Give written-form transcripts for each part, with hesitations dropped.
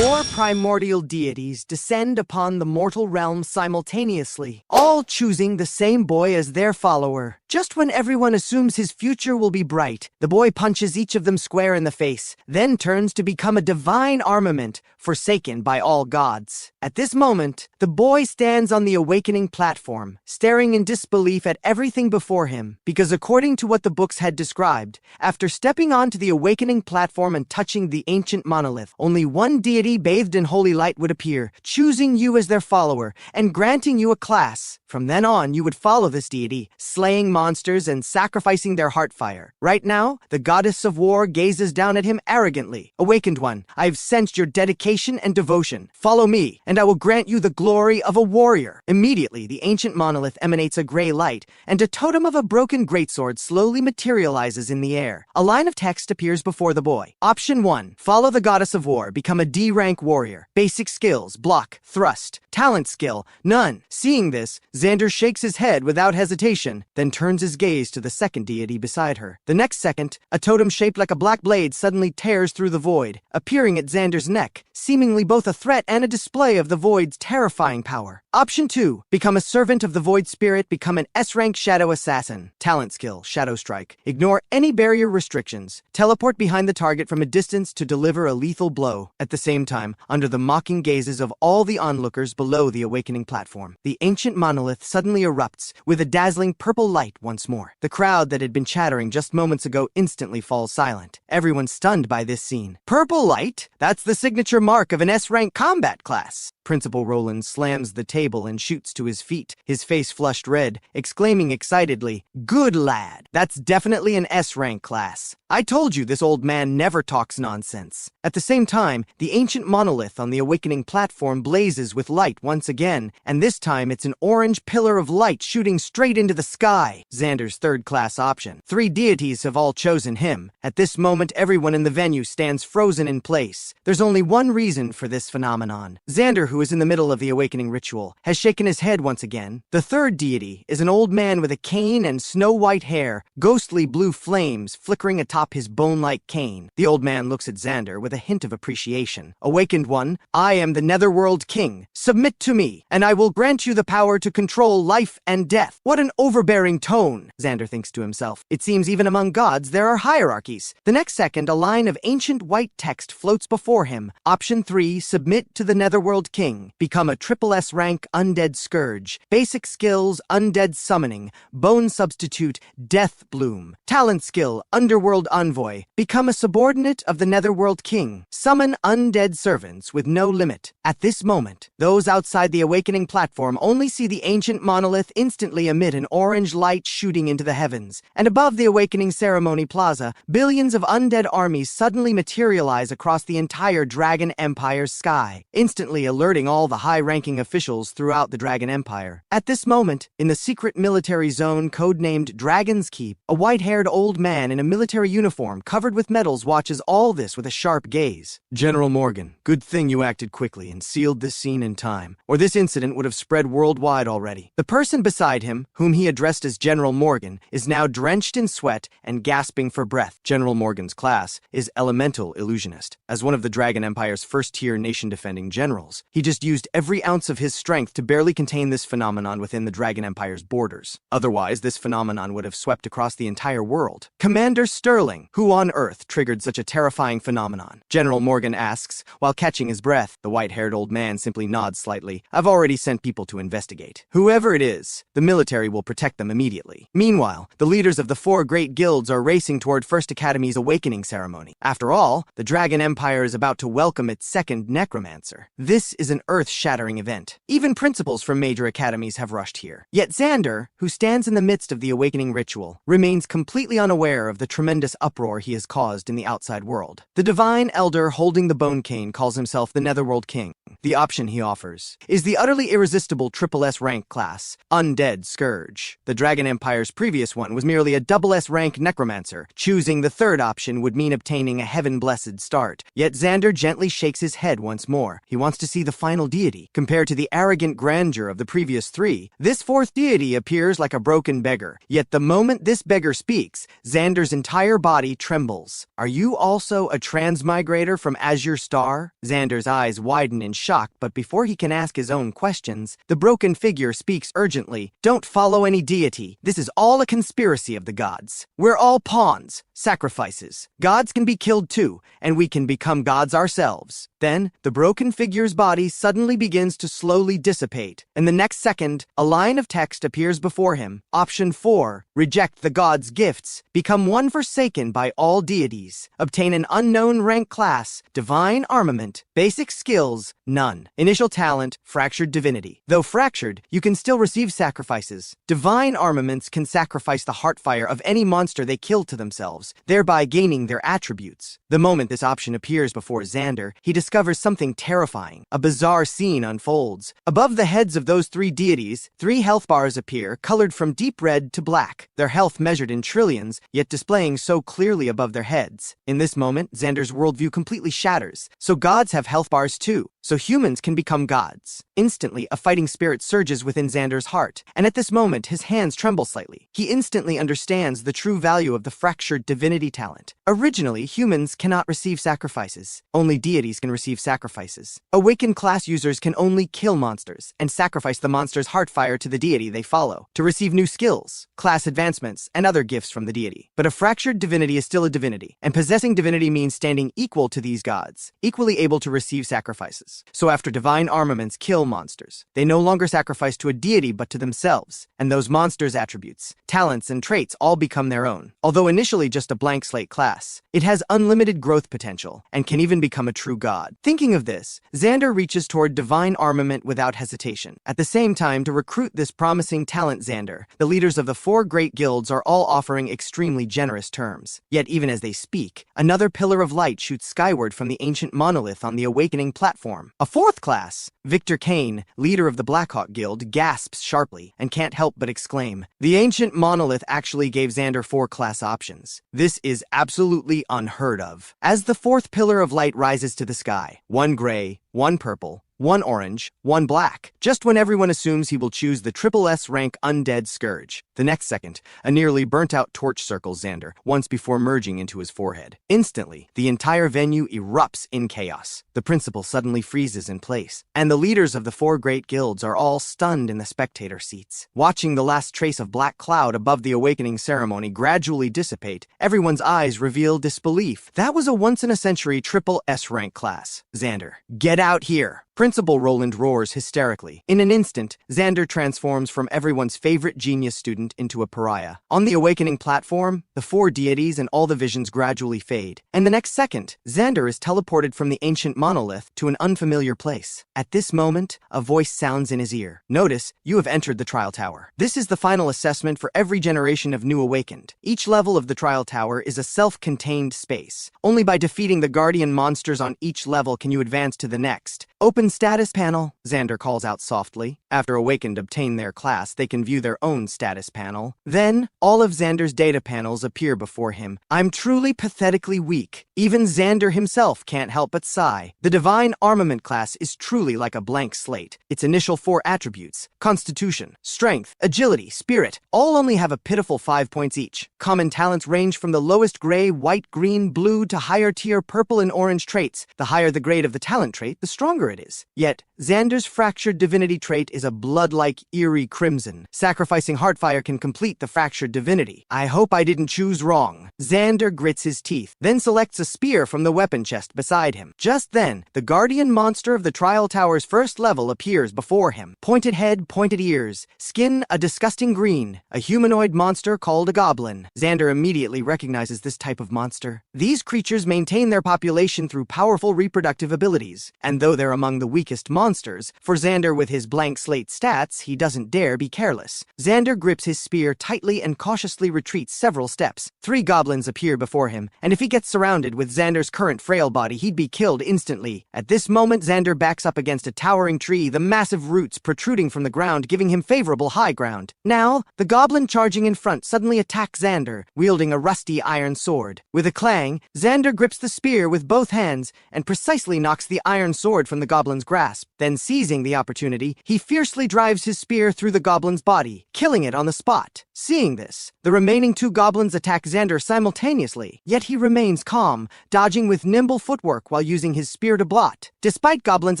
4 primordial deities descend upon the mortal realm simultaneously, all choosing the same boy as their follower. Just when everyone assumes his future will be bright, the boy punches each of them square in the face, then turns to become a divine armament, forsaken by all gods. At this moment, the boy stands on the awakening platform, staring in disbelief at everything before him, because according to what the books had described, after stepping onto the awakening platform and touching the ancient monolith, only one deity bathed in holy light would appear, choosing you as their follower, and granting you a class. From then on, you would follow this deity, slaying monsters and sacrificing their heart fire. Right now, the goddess of war gazes down at him arrogantly. Awakened one, I have sensed your dedication and devotion. Follow me, and I will grant you the glory of a warrior. Immediately, the ancient monolith emanates a gray light, and a totem of a broken greatsword slowly materializes in the air. A line of text appears before the boy. Option 1. Follow the goddess of war. Become a D-rank warrior. Basic skills, block, thrust. Talent skill, none. Seeing this, Xander shakes his head without hesitation, then turns his gaze to the second deity beside her. The next second, a totem shaped like a black blade suddenly tears through the void, appearing at Xander's neck, seemingly both a threat and a display of the void's terrifying power. Option 2. Become a servant of the void spirit. Become an S-rank shadow assassin. Talent skill, shadow strike. Ignore any barrier restrictions. Teleport behind the target from a distance to deliver a lethal blow. At the same time, under the mocking gazes of all the onlookers below the awakening platform, the ancient monolith suddenly erupts with a dazzling purple light once more. The crowd that had been chattering just moments ago instantly falls silent, everyone stunned by this scene. Purple light? That's the signature mark of an S-rank combat class. Principal Roland slams the table and shoots to his feet, his face flushed red, exclaiming excitedly, "Good lad, that's definitely an S-rank class. I told you this old man never talks nonsense." At the same time, the ancient monolith on the awakening platform blazes with light once again, and this time it's an orange pillar of light shooting straight into the sky. Xander's third-class option. 3 deities have all chosen him. At this moment, everyone in the venue stands frozen in place. There's only one reason for this phenomenon. Xander, who is in the middle of the awakening ritual, has shaken his head once again. The third deity is an old man with a cane and snow-white hair, ghostly blue flames flickering atop his bone-like cane. The old man looks at Xander with a hint of appreciation. Awakened one, I am the Netherworld King. Submit to me, and I will grant you the power to control life and death. What an overbearing tone, Xander thinks to himself. It seems even among gods there are hierarchies. The next second, a line of ancient white text floats before him. Option 3, submit to the Netherworld King. Become a triple S rank undead scourge. Basic skills, undead summoning. Bone substitute, death bloom. Talent skill, underworld envoy. Become a subordinate of the Netherworld King. Summon undead servants with no limit. At this moment, those outside the awakening platform only see the ancient monolith instantly emit an orange light shooting into the heavens. And above the awakening ceremony plaza, billions of undead armies suddenly materialize across the entire Dragon Empire's sky, instantly alerting all the high-ranking officials throughout the Dragon Empire. At this moment, in the secret military zone codenamed Dragon's Keep, a white-haired old man in a military uniform covered with medals watches all this with a sharp gaze. General Morgan, good thing you acted quickly and sealed this scene in time, or this incident would have spread worldwide already. The person beside him, whom he addressed as General Morgan, is now drenched in sweat and gasping for breath. General Morgan's class is Elemental Illusionist. As one of the Dragon Empire's first-tier nation-defending generals, he just used every ounce of his strength to barely contain this phenomenon within the Dragon Empire's borders. Otherwise, this phenomenon would have swept across the entire world. Commander Sterling, who on Earth triggered such a terrifying phenomenon? General Morgan asks, while catching his breath. The white-haired old man simply nods slightly. I've already sent people to investigate. Whoever it is, the military will protect them immediately. Meanwhile, the leaders of the 4 great guilds are racing toward First Academy's awakening ceremony. After all, the Dragon Empire is about to welcome its second necromancer. This is an earth-shattering event. Even principals from major academies have rushed here. Yet Xander, who stands in the midst of the awakening ritual, remains completely unaware of the tremendous uproar he has caused in the outside world. The divine elder holding the bone cane calls himself the Netherworld King. The option he offers is the utterly irresistible triple S rank class, Undead Scourge. The Dragon Empire's previous one was merely a double S rank necromancer. Choosing the third option would mean obtaining a heaven-blessed start. Yet Xander gently shakes his head once more. He wants to see the final deity. Compared to the arrogant arrogant grandeur of the previous three, this fourth deity appears like a broken beggar. Yet the moment this beggar speaks, Xander's entire body trembles. Are you also a transmigrator from Azure Star? Xander's eyes widen in shock, but before he can ask his own questions, the broken figure speaks urgently. Don't follow any deity. This is all a conspiracy of the gods. We're all pawns, sacrifices. Gods can be killed too, and we can become gods ourselves. Then, the broken figure's body suddenly begins to slowly dissipate. In the next second, a line of text appears before him. Option 4. Reject the gods' gifts. Become one forsaken by all deities. Obtain an unknown rank class. Divine armament. Basic skills. None. Initial talent. Fractured divinity. Though fractured, you can still receive sacrifices. Divine armaments can sacrifice the heartfire of any monster they kill to themselves, thereby gaining their attributes. The moment this option appears before Xander, he discovers something terrifying. A bizarre scene unfolds. Above the heads of those three deities, 3 health bars appear, colored from deep red to black, their health measured in trillions, yet displaying so clearly above their heads. In this moment, Xander's worldview completely shatters. So gods have health bars too. So humans can become gods. Instantly, a fighting spirit surges within Xander's heart, and at this moment, his hands tremble slightly. He instantly understands the true value of the fractured divinity talent. Originally, humans cannot receive sacrifices. Only deities can receive sacrifices. Awakened class users can only kill monsters and sacrifice the monster's heartfire to the deity they follow to receive new skills, class advancements, and other gifts from the deity. But a fractured divinity is still a divinity, and possessing divinity means standing equal to these gods, equally able to receive sacrifices. So after divine armaments kill monsters, they no longer sacrifice to a deity but to themselves, and those monsters' attributes, talents, and traits all become their own. Although initially just a blank slate class, it has unlimited growth potential and can even become a true god. Thinking of this, Xander reaches toward divine armament without hesitation. At the same time, to recruit this promising talent Xander, the leaders of the 4 great guilds are all offering extremely generous terms. Yet even as they speak, another pillar of light shoots skyward from the ancient monolith on the awakening platform. A 4th class, Victor Kane, leader of the Blackhawk Guild, gasps sharply and can't help but exclaim. The ancient monolith actually gave Xander 4 class options. This is absolutely unheard of. As the 4th pillar of light rises to the sky, 1 gray, 1 purple, 1 orange, 1 black, just when everyone assumes he will choose the triple S rank Undead Scourge. The next second, a nearly burnt-out torch circles Xander, once before merging into his forehead. Instantly, the entire venue erupts in chaos. The principal suddenly freezes in place, and the leaders of the 4 great guilds are all stunned in the spectator seats. Watching the last trace of black cloud above the awakening ceremony gradually dissipate, everyone's eyes reveal disbelief. That was a once-in-a-century triple S rank class. Xander, get out here! Principal Roland roars hysterically. In an instant, Xander transforms from everyone's favorite genius student into a pariah. On the awakening platform, the 4 deities and all the visions gradually fade, and the next second, Xander is teleported from the ancient monolith to an unfamiliar place. At this moment, a voice sounds in his ear. Notice, you have entered the trial tower. This is the final assessment for every generation of new awakened. Each level of the trial tower is a self-contained space. Only by defeating the guardian monsters on each level can you advance to the next. Open status panel, Xander calls out softly. After awakened obtain their class, they can view their own status panel. Then, all of Xander's data panels appear before him. I'm truly pathetically weak. Even Xander himself can't help but sigh. The divine armament class is truly like a blank slate. Its initial 4 attributes, constitution, strength, agility, spirit, all only have a pitiful 5 points each. Common talents range from the lowest gray, white, green, blue to higher tier purple and orange traits. The higher the grade of the talent trait, the stronger it is. Yet, Xander's fractured divinity trait is a blood-like eerie crimson. Sacrificing heartfire can complete the fractured divinity. I hope I didn't choose wrong. Xander grits his teeth, then selects a spear from the weapon chest beside him. Just then, the guardian monster of the trial tower's first level appears before him. Pointed head, pointed ears, skin a disgusting green, a humanoid monster called a goblin. Xander immediately recognizes this type of monster. These creatures maintain their population through powerful reproductive abilities, and though they're among the weakest monsters, for Xander with his blank slate inflate stats, he doesn't dare be careless. Xander grips his spear tightly and cautiously retreats several steps. 3 goblins appear before him, and if he gets surrounded with Xander's current frail body, he'd be killed instantly. At this moment, Xander backs up against a towering tree, the massive roots protruding from the ground, giving him favorable high ground. Now, the goblin charging in front suddenly attacks Xander, wielding a rusty iron sword. With a clang, Xander grips the spear with both hands and precisely knocks the iron sword from the goblin's grasp. Then, seizing the opportunity, he fiercely drives his spear through the goblin's body, killing it on the spot. Seeing this, the remaining 2 goblins attack Xander simultaneously, yet he remains calm, dodging with nimble footwork while using his spear to blot. Despite goblins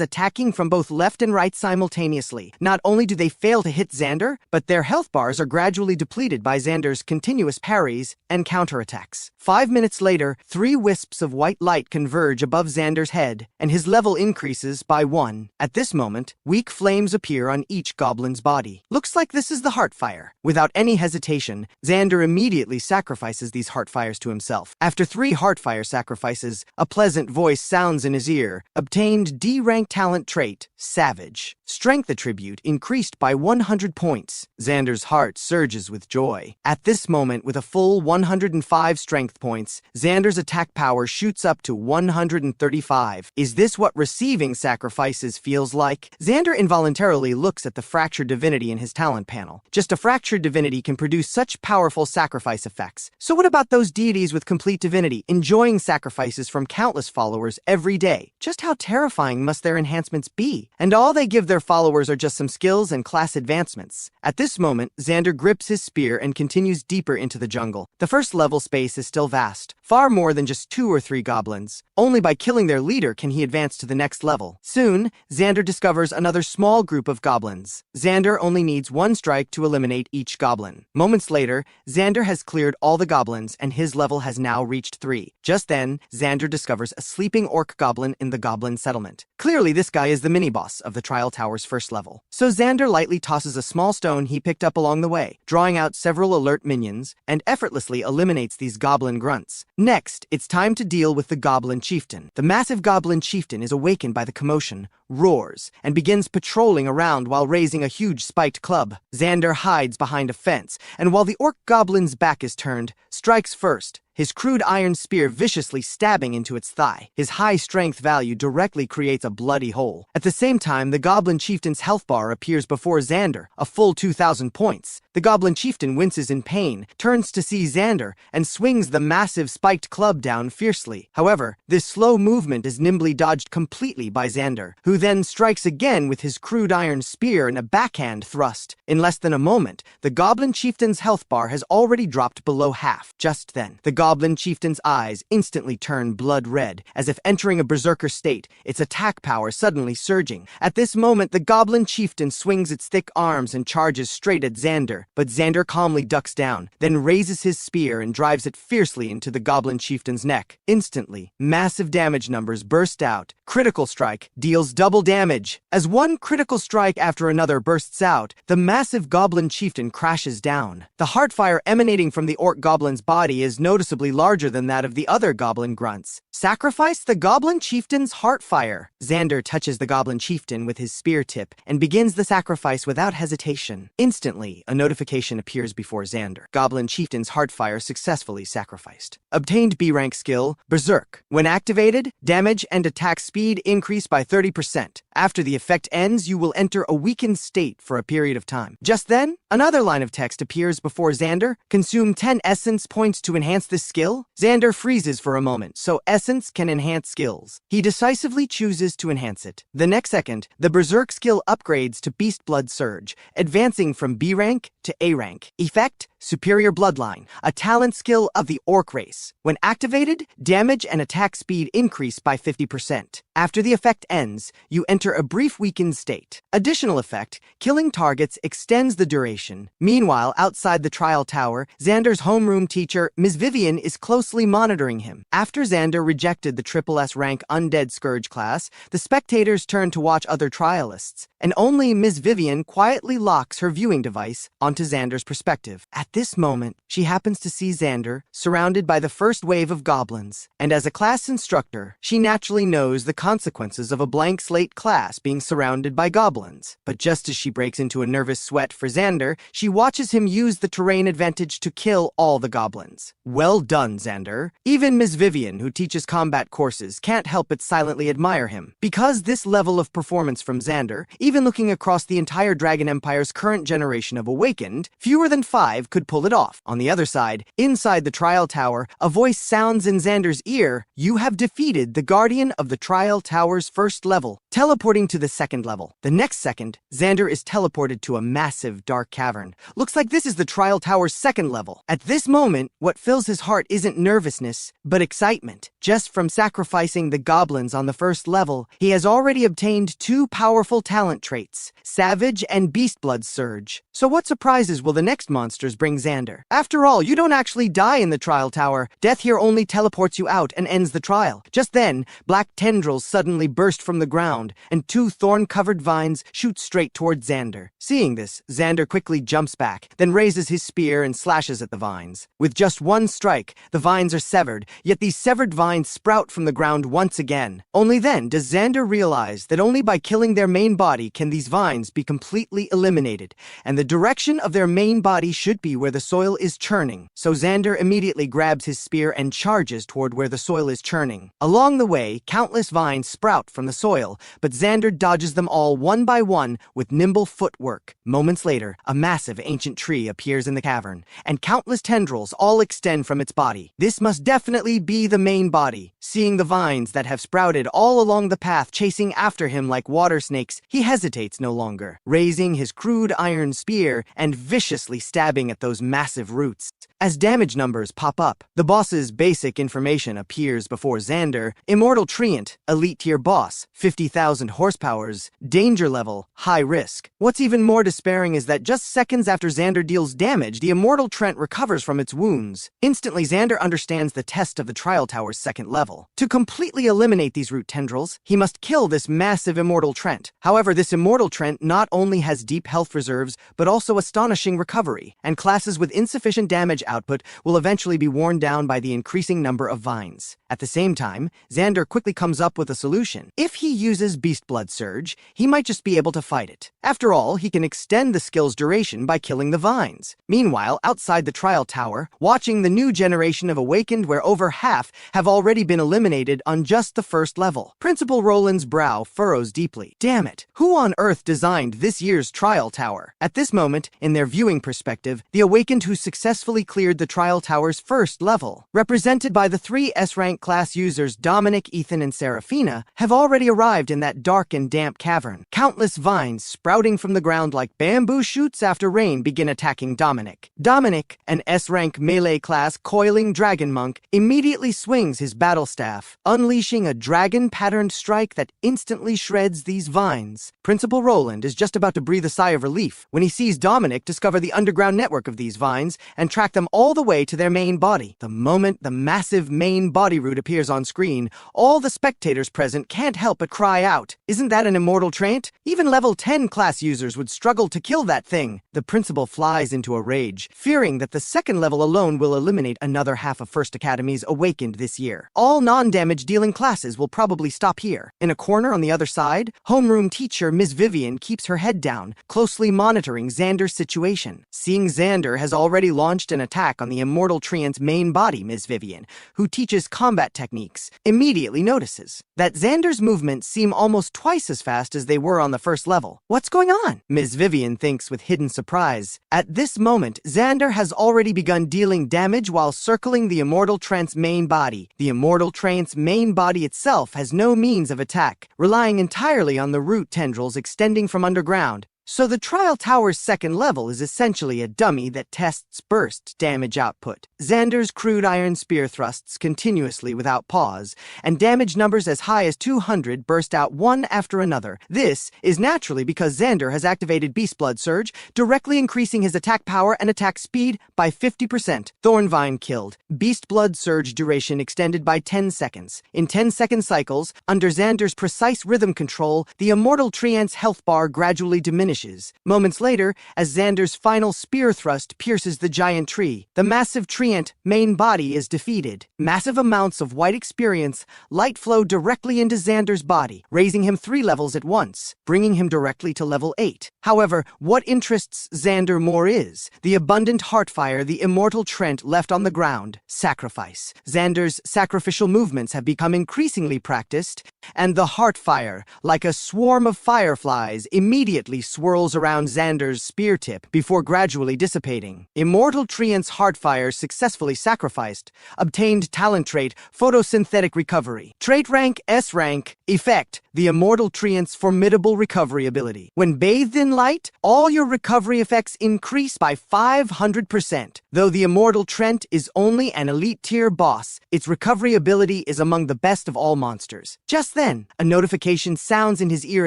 attacking from both left and right simultaneously, not only do they fail to hit Xander, but their health bars are gradually depleted by Xander's continuous parries and counterattacks. 5 minutes later, 3 wisps of white light converge above Xander's head, and his level increases by 1. At this moment, weak flames appear on each goblin's body. Looks like this is the Heartfire. Without any hesitation, Xander immediately sacrifices these Heartfires to himself. After 3 Heartfire sacrifices, a pleasant voice sounds in his ear. Obtained D-rank talent trait, Savage. Strength attribute increased by 100 points. Xander's heart surges with joy. At this moment, with a full 105 strength points, Xander's attack power shoots up to 135. Is this what receiving sacrifices feels like? Xander involuntarily looks at the fractured divinity in his talent panel. Just a fractured divinity can produce such powerful sacrifice effects. So what about those deities with complete divinity, enjoying sacrifices from countless followers every day? Just how terrifying must their enhancements be? And all they give their followers are just some skills and class advancements. At this moment, Xander grips his spear and continues deeper into the jungle. The first level space is still vast, far more than just 2 or 3 goblins. Only by killing their leader can he advance to the next level. Soon, Xander discovers another small group of goblins. Xander only needs 1 strike to eliminate each goblin. Moments later, Xander has cleared all the goblins and his level has now reached 3. Just then, Xander discovers a sleeping orc goblin in the goblin settlement. Clearly, this guy is the mini-boss of the Trial Tower's first level. So Xander lightly tosses a small stone he picked up along the way, drawing out several alert minions, and effortlessly eliminates these goblin grunts. Next, it's time to deal with the goblin chieftain. The massive goblin chieftain is awakened by the commotion, roars, and begins patrolling around while raising a huge spiked club. Xander hides behind a fence, and while the orc goblin's back is turned, strikes first, his crude iron spear viciously stabbing into its thigh. His high strength value directly creates a bloody hole. At the same time, the goblin chieftain's health bar appears before Xander, a full 2,000 points. The goblin chieftain winces in pain, turns to see Xander, and swings the massive spiked club down fiercely. However, this slow movement is nimbly dodged completely by Xander, who then strikes again with his crude iron spear in a backhand thrust. In less than a moment, the goblin chieftain's health bar has already dropped below half. Just then, the goblin chieftain's eyes instantly turn blood red, as if entering a berserker state, its attack power suddenly surging. At this moment, the goblin chieftain swings its thick arms and charges straight at Xander, but Xander calmly ducks down, then raises his spear and drives it fiercely into the goblin chieftain's neck. Instantly, massive damage numbers burst out. Critical strike deals double damage. As one critical strike after another bursts out, the massive goblin chieftain crashes down. The heartfire emanating from the orc goblin's body is noticeably larger than that of the other goblin grunts. Sacrifice the goblin chieftain's heartfire. Xander touches the goblin chieftain with his spear tip and begins the sacrifice without hesitation. Instantly, a notification appears before Xander. Goblin chieftain's heartfire successfully sacrificed. Obtained B-rank skill, Berserk. When activated, damage and attack speed increase by 30%. After the effect ends, you will enter a weakened state for a period of time. Just then, another line of text appears before Xander. Consume 10 essence points to enhance this skill. Xander freezes for a moment, so essence can enhance skills. He decisively chooses to enhance it. The next second, the Berserk skill upgrades to Beast Blood Surge, advancing from B rank to A rank. Effect, Superior Bloodline, a talent skill of the Orc race. When activated, damage and attack speed increase by 50%. After the effect ends, you enter a brief weakened state. Additional effect, killing targets extends the duration. Meanwhile, outside the trial tower, Xander's homeroom teacher, Ms. Vivian, is closely monitoring him. After Xander rejected the SSS rank Undead Scourge class, the spectators turn to watch other trialists, and only Ms. Vivian quietly locks her viewing device onto Xander's perspective. At At this moment, she happens to see Xander surrounded by the first wave of goblins, and as a class instructor, she naturally knows the consequences of a blank slate class being surrounded by goblins. But just as she breaks into a nervous sweat for Xander, she watches him use the terrain advantage to kill all the goblins. Well done, Xander. Even Ms. Vivian, who teaches combat courses, can't help but silently admire him. Because this level of performance from Xander, even looking across the entire Dragon Empire's current generation of Awakened, fewer than 5 could pull it off. On the other side, inside the Trial Tower, a voice sounds in Xander's ear, "You have defeated the Guardian of the Trial Tower's first level," teleporting to the second level. The next second, Xander is teleported to a massive dark cavern. Looks like this is the Trial Tower's second level. At this moment, what fills his heart isn't nervousness, but excitement. Just from sacrificing the goblins on the first level, he has already obtained 2 powerful talent traits, Savage and Beastblood Surge. So what surprises will the next monsters bring Xander? After all, you don't actually die in the Trial Tower. Death here only teleports you out and ends the trial. Just then, black tendrils suddenly burst from the ground, and 2 thorn-covered vines shoot straight toward Xander. Seeing this, Xander quickly jumps back, then raises his spear and slashes at the vines. With just one strike, the vines are severed, yet these severed vines sprout from the ground once again. Only then does Xander realize that only by killing their main body can these vines be completely eliminated, and the direction of their main body should be where the soil is churning. So Xander immediately grabs his spear and charges toward where the soil is churning. Along the way, countless vines sprout from the soil, but Xander dodges them all one by one with nimble footwork. Moments later, a massive ancient tree appears in the cavern, and countless tendrils all extend from its body. This must definitely be the main body. Seeing the vines that have sprouted all along the path chasing after him like water snakes, he hesitates no longer, raising his crude iron spear and viciously stabbing at those massive roots. As damage numbers pop up, the boss's basic information appears before Xander. Immortal Treant, Elite Tier Boss, 50,000 horsepowers, danger level, high risk. What's even more despairing is that just seconds after Xander deals damage, the Immortal Treant recovers from its wounds. Instantly, Xander understands the test of the Trial Tower's second level. To completely eliminate these root tendrils, he must kill this massive Immortal Treant. However, this Immortal Treant not only has deep health reserves, but also astonishing recovery, and classes with insufficient damage output will eventually be worn down by the increasing number of vines. At the same time, Xander quickly comes up with a solution. If he uses Beastblood Surge, he might just be able to fight it. After all, he can extend the skill's duration by killing the vines. Meanwhile, outside the Trial Tower, watching the new generation of Awakened where over half have already been eliminated on just the first level, Principal Roland's brow furrows deeply. Damn it, who on earth designed this year's Trial Tower? At this moment, in their viewing perspective, the Awakened who successfully cleared the Trial Tower's first level, represented by the 3 S-rank class users Dominic, Ethan, and Seraphina, have already arrived in that dark and damp cavern. Countless vines sprouting from the ground like bamboo shoots after rain begin attacking Dominic. Dominic, an S-rank melee class coiling dragon monk, immediately swings his battle staff, unleashing a dragon-patterned strike that instantly shreds these vines. Principal Roland is just about to breathe a sigh of relief when he sees Dominic discover the underground network of these vines and track them all the way to their main body. The moment the massive main body root appears on screen, all the spectators present can't help but cry out, "Isn't that an Immortal Treant? Even level 10 class users would struggle to kill that thing." The principal flies into a rage, fearing that the second level alone will eliminate another half of First Academy's Awakened this year. All non-damage dealing classes will probably stop here. In a corner on the other side, homeroom teacher Ms. Vivian keeps her head down, closely monitoring Xander's situation. Seeing Xander has already launched an attack on the Immortal Treant's main body, Ms. Vivian, who teaches combat techniques, immediately notices that Xander's movements seem almost twice as fast as they were on the first level. What's going on? Ms. Vivian thinks with hidden surprise. At this moment, Xander has already begun dealing damage while circling the Immortal Treant's main body. The Immortal Treant's main body itself has no means of attack, relying entirely on the root tendrils extending from underground. So the Trial Tower's second level is essentially a dummy that tests burst damage output. Xander's crude iron spear thrusts continuously without pause, and damage numbers as high as 200 burst out one after another. This is naturally because Xander has activated Beastblood Surge, directly increasing his attack power and attack speed by 50%. Thornvine killed. Beastblood Surge duration extended by 10 seconds. In 10-second cycles, under Xander's precise rhythm control, the Immortal Treant's health bar gradually diminishes vanishes. Moments later, as Xander's final spear thrust pierces the giant tree, the massive treant main body is defeated. Massive amounts of white experience light flow directly into Xander's body, raising him 3 levels at once, bringing him directly to level 8. However, what interests Xander more is the abundant heartfire the immortal Trent left on the ground. Sacrifice. Xander's sacrificial movements have become increasingly practiced, and the heartfire, like a swarm of fireflies, immediately swirls around Xander's spear tip before gradually dissipating. Immortal Treant's heartfire successfully sacrificed. Obtained talent trait, photosynthetic recovery. Trait rank, S rank. Effect, the immortal Treant's formidable recovery ability. When bathed in light, all your recovery effects increase by 500%. Though the immortal Trent is only an elite tier boss, its recovery ability is among the best of all monsters. Just then, a notification sounds in his ear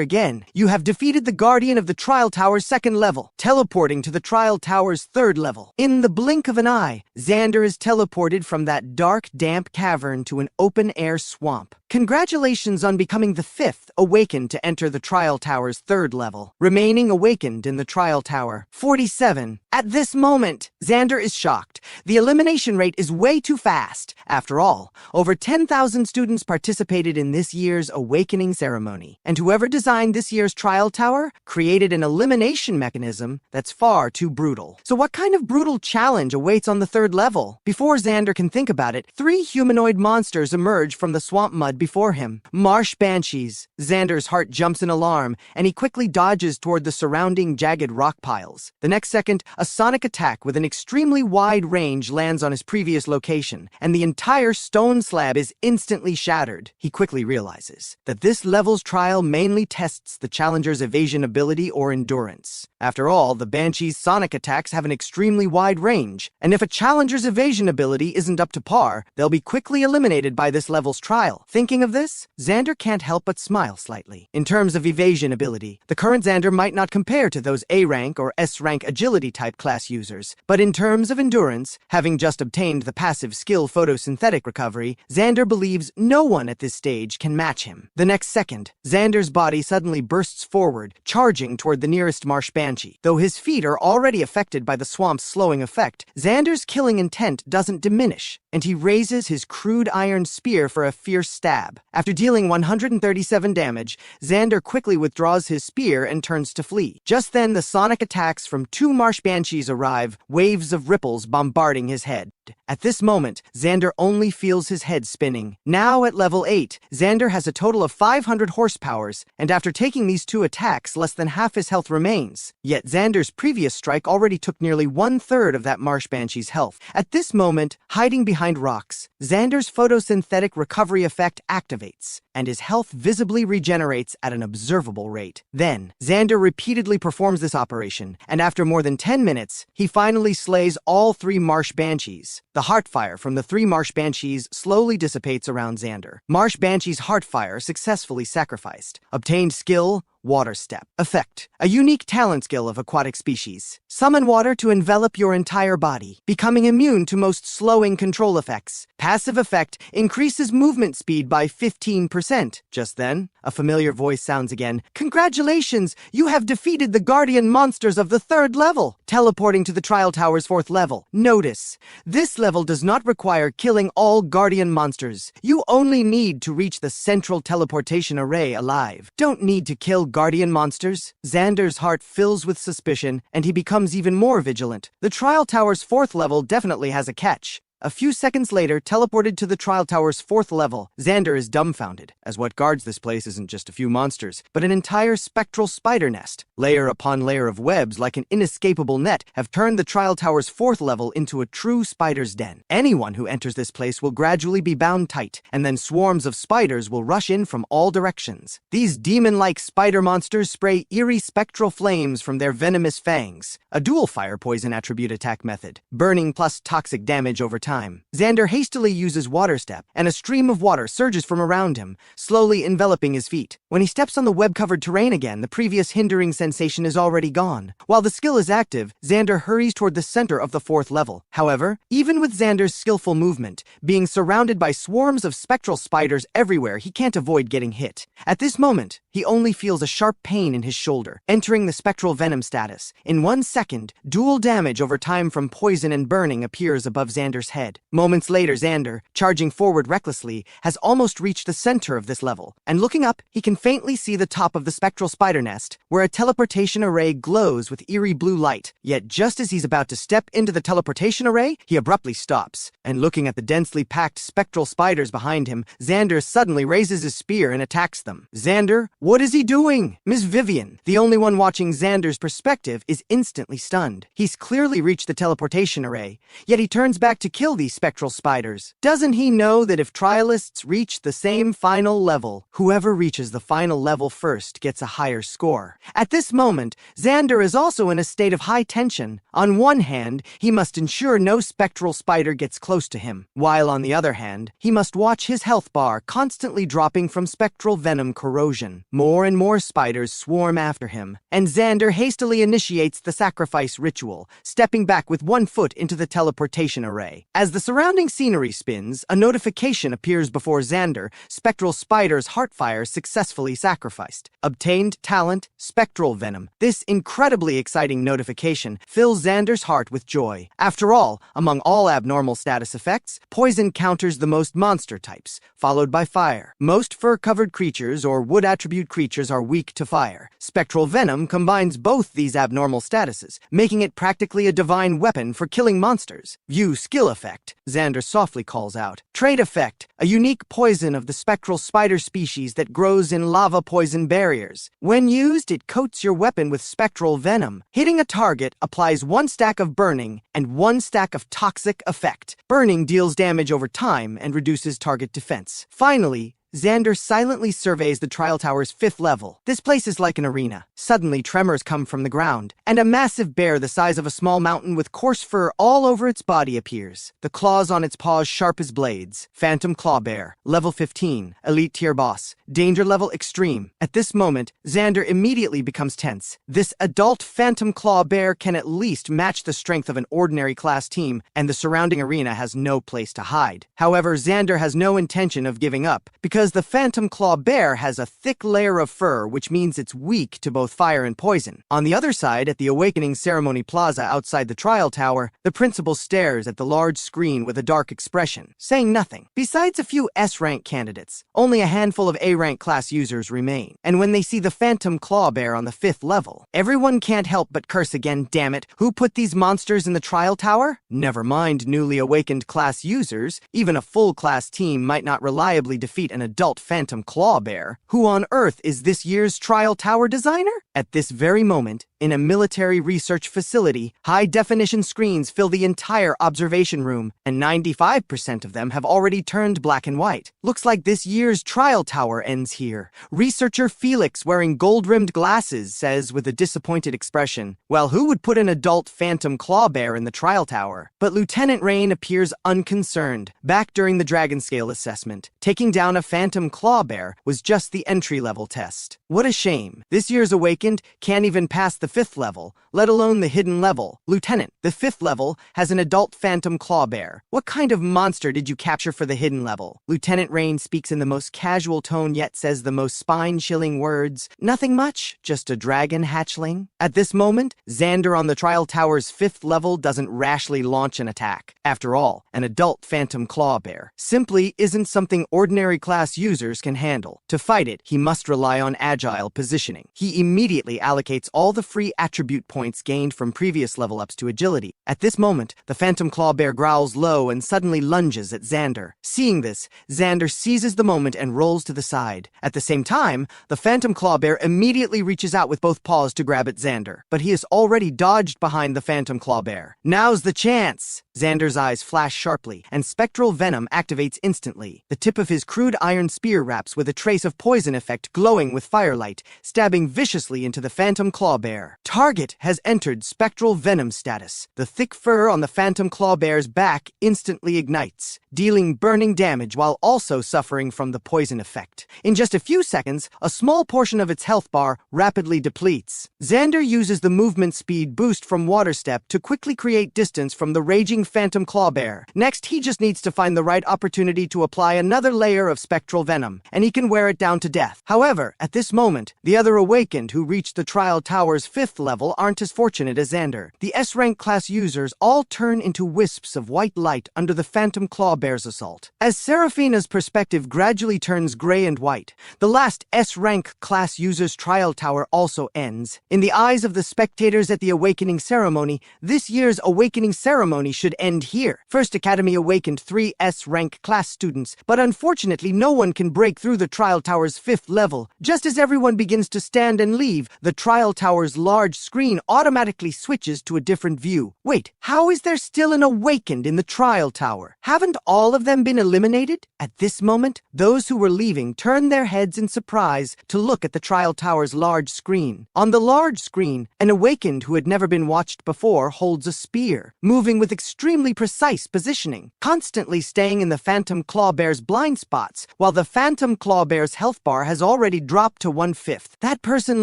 again. You have defeated the Guardian of the Trial Tower's 2nd level, teleporting to the Trial Tower's 3rd level. In the blink of an eye, Xander is teleported from that dark, damp cavern to an open-air swamp. Congratulations on becoming the 5th awakened to enter the Trial Tower's 3rd level. Remaining awakened in the Trial Tower, 47. At this moment, Xander is shocked. The elimination rate is way too fast. After all, over 10,000 students participated in this year's awakening ceremony, and whoever designed this year's Trial Tower created an elimination mechanism that's far too brutal. So what kind of brutal challenge awaits on the 3rd level? Before Xander can think about it, 3 humanoid monsters emerge from the swamp mud before him. Marsh banshees. Xander's heart jumps in alarm, and he quickly dodges toward the surrounding jagged rock piles. The next second, a sonic attack with an extremely wide range lands on his previous location, and the entire stone slab is instantly shattered. He quickly realizes that this level's trial mainly tests the challenger's evasion ability or endurance. After all, the Banshee's sonic attacks have an extremely wide range, and if a challenger's evasion ability isn't up to par, they'll be quickly eliminated by this level's trial. Thinking of this, Xander can't help but smile slightly. In terms of evasion ability, the current Xander might not compare to those A-rank or S-rank agility-type class users, but in terms of endurance, having just obtained the passive skill photosynthetic recovery, Xander believes no one at this stage can match him. The next second, Xander's body suddenly bursts forward, charging toward the nearest marsh banshee. Though his feet are already affected by the swamp's slowing effect, Xander's killing intent doesn't diminish, and he raises his crude iron spear for a fierce stab. After dealing 137 damage, Xander quickly withdraws his spear and turns to flee. Just then, the sonic attacks from 2 marsh banshees arrive, waves of ripples bombarding his head. At this moment, Xander only feels his head spinning. Now at level 8, Xander has a total of 500 horsepowers, and after taking these 2 attacks, less than half his health remains. Yet Xander's previous strike already took nearly 1/3 of that marsh banshee's health. At this moment, hiding behind rocks, Xander's photosynthetic recovery effect activates, and his health visibly regenerates at an observable rate. Then, Xander repeatedly performs this operation, and after more than 10 minutes, he finally slays all 3 marsh banshees. The heartfire from the 3 marsh banshees slowly dissipates around Xander. Marsh banshee's heartfire successfully sacrificed. Obtained skill, Water Step. Effect, a unique talent skill of aquatic species. Summon water to envelop your entire body, becoming immune to most slowing control effects. Passive effect, increases movement speed by 15%. Just then, a familiar voice sounds again. Congratulations, you have defeated the Guardian monsters of the 3rd level, teleporting to the Trial Tower's 4th level. Notice, this level does not require killing all Guardian monsters. You only need to reach the central teleportation array alive. Don't need to kill Guardian monsters. Xander's heart fills with suspicion, and he becomes even more vigilant. The Trial Tower's 4th level definitely has a catch. A few seconds later, teleported to the Trial Tower's 4th level, Xander is dumbfounded, as what guards this place isn't just a few monsters, but an entire spectral spider nest. Layer upon layer of webs like an inescapable net have turned the Trial Tower's 4th level into a true spider's den. Anyone who enters this place will gradually be bound tight, and then swarms of spiders will rush in from all directions. These demon-like spider monsters spray eerie spectral flames from their venomous fangs, a dual fire poison attribute attack method, burning plus toxic damage over time. time. Xander hastily uses water step, and a stream of water surges from around him, slowly enveloping his feet. When he steps on the web-covered terrain again, the previous hindering sensation is already gone. While the skill is active, Xander hurries toward the center of the 4th level. However, even with Xander's skillful movement, being surrounded by swarms of spectral spiders everywhere, he can't avoid getting hit. At this moment, he only feels a sharp pain in his shoulder, entering the spectral venom status. In 1 second, dual damage over time from poison and burning appears above Xander's head. Moments later, Xander, charging forward recklessly, has almost reached the center of this level, and looking up, he can faintly see the top of the spectral spider nest, where a teleportation array glows with eerie blue light. Yet just as he's about to step into the teleportation array, he abruptly stops, and looking at the densely packed spectral spiders behind him, Xander suddenly raises his spear and attacks them. Xander, what is he doing? Miss Vivian, the only one watching Xander's perspective, is instantly stunned. He's clearly reached the teleportation array, yet he turns back to kill these spectral spiders. Doesn't he know that if trialists reach the same final level, whoever reaches the final level first gets a higher score? At this moment, Xander is also in a state of high tension. On one hand, he must ensure no spectral spider gets close to him, while on the other hand, he must watch his health bar constantly dropping from spectral venom corrosion. More and more spiders swarm after him, and Xander hastily initiates the sacrifice ritual, stepping back with 1 foot into the teleportation array. As the surrounding scenery spins, a notification appears before Xander: spectral spider's heartfire successfully sacrificed. Obtained talent, spectral venom. This incredibly exciting notification fills Xander's heart with joy. After all, among all abnormal status effects, poison counters the most monster types, followed by fire. Most fur-covered creatures or wood attribute creatures are weak to fire. Spectral venom combines both these abnormal statuses, making it practically a divine weapon for killing monsters. View skill effect, Xander softly calls out. Trait effect, a unique poison of the spectral spider species that grows in lava poison barriers. When used, it coats your weapon with spectral venom. Hitting a target applies 1 stack of burning and 1 stack of toxic effect. Burning deals damage over time and reduces target defense. Finally, Xander silently surveys the trial tower's 5th level. This place is like an arena. Suddenly, tremors come from the ground, and a massive bear the size of a small mountain with coarse fur all over its body appears. The claws on its paws sharp as blades. Phantom Claw Bear, level 15, elite tier boss, danger level extreme. At this moment, Xander immediately becomes tense. This adult Phantom Claw Bear can at least match the strength of an ordinary class team, and the surrounding arena has no place to hide. However, Xander has no intention of giving up, because the Phantom Claw Bear has a thick layer of fur, which means it's weak to both fire and poison. On the other side, at the Awakening Ceremony Plaza outside the trial tower, the principal stares at the large screen with a dark expression, saying nothing. Besides a few S-rank candidates, only a handful of A-rank class users remain. And when they see the Phantom Claw Bear on the 5th level, everyone can't help but curse again. Damn it, who put these monsters in the trial tower? Never mind newly awakened class users, even a full class team might not reliably defeat an adult Phantom Claw Bear. Who on earth is this year's trial tower designer? At this very moment, in a military research facility, high-definition screens fill the entire observation room, and 95% of them have already turned black and white. Looks like this year's trial tower ends here. Researcher Felix, wearing gold-rimmed glasses, says with a disappointed expression, "Well, who would put an adult Phantom Claw Bear in the trial tower?" But Lieutenant Rain appears unconcerned. Back during the Dragon Scale assessment, taking down a Phantom Claw Bear was just the entry-level test. What a shame. This year's Awakened can't even pass the 5th level, let alone the hidden level. Lieutenant, the 5th level has an adult Phantom Claw Bear. What kind of monster did you capture for the hidden level? Lieutenant Rain speaks in the most casual tone yet says the most spine-chilling words. Nothing much, just a dragon hatchling. At this moment, Xander on the trial tower's 5th level doesn't rashly launch an attack. After all, an adult Phantom Claw Bear simply isn't something ordinary class users can handle. To fight it, he must rely on agile positioning. He immediately allocates all the free attribute points gained from previous level ups to agility. At this moment, the Phantom Claw Bear growls low and suddenly lunges at Xander. Seeing this, Xander seizes the moment and rolls to the side. At the same time, the Phantom Claw Bear immediately reaches out with both paws to grab at Xander, but he has already dodged behind the Phantom Claw Bear. Now's the chance! Xander's eyes flash sharply, and spectral venom activates instantly. The tip of his crude iron spear wraps with a trace of poison effect glowing with firelight, stabbing viciously into the phantom claw bear. Target has entered spectral venom status. The thick fur on the phantom claw bear's back instantly ignites, dealing burning damage while also suffering from the poison effect. In just a few seconds, a small portion of its health bar rapidly depletes. Xander uses the movement speed boost from Water Step to quickly create distance from the raging phantom claw bear. Next, he just needs to find the right opportunity to apply another layer of spectral venom, and he can wear it down to death. However, at this moment, the other awakened who reached the trial tower's 5th level aren't as fortunate as Xander. The S-rank class users all turn into wisps of white light under the phantom claw bear's assault. As Seraphina's perspective gradually turns gray and white, the last S-rank class user's trial tower also ends. In the eyes of the spectators at the awakening ceremony, this year's awakening ceremony should end here. First Academy awakened 3 S-rank class students, but unfortunately no one can break through the trial tower's 5th level. Just as everyone begins to stand and leave, the trial tower's large screen automatically switches to a different view. Wait, how is there still an awakened in the trial tower? Haven't all of them been eliminated? At this moment, those who were leaving turned their heads in surprise to look at the trial tower's large screen. On the large screen, an awakened who had never been watched before holds a spear, moving with extremely precise positioning, constantly staying in the phantom claw bear's blind spots, while the phantom claw bear's health bar has already dropped to 1/5. That person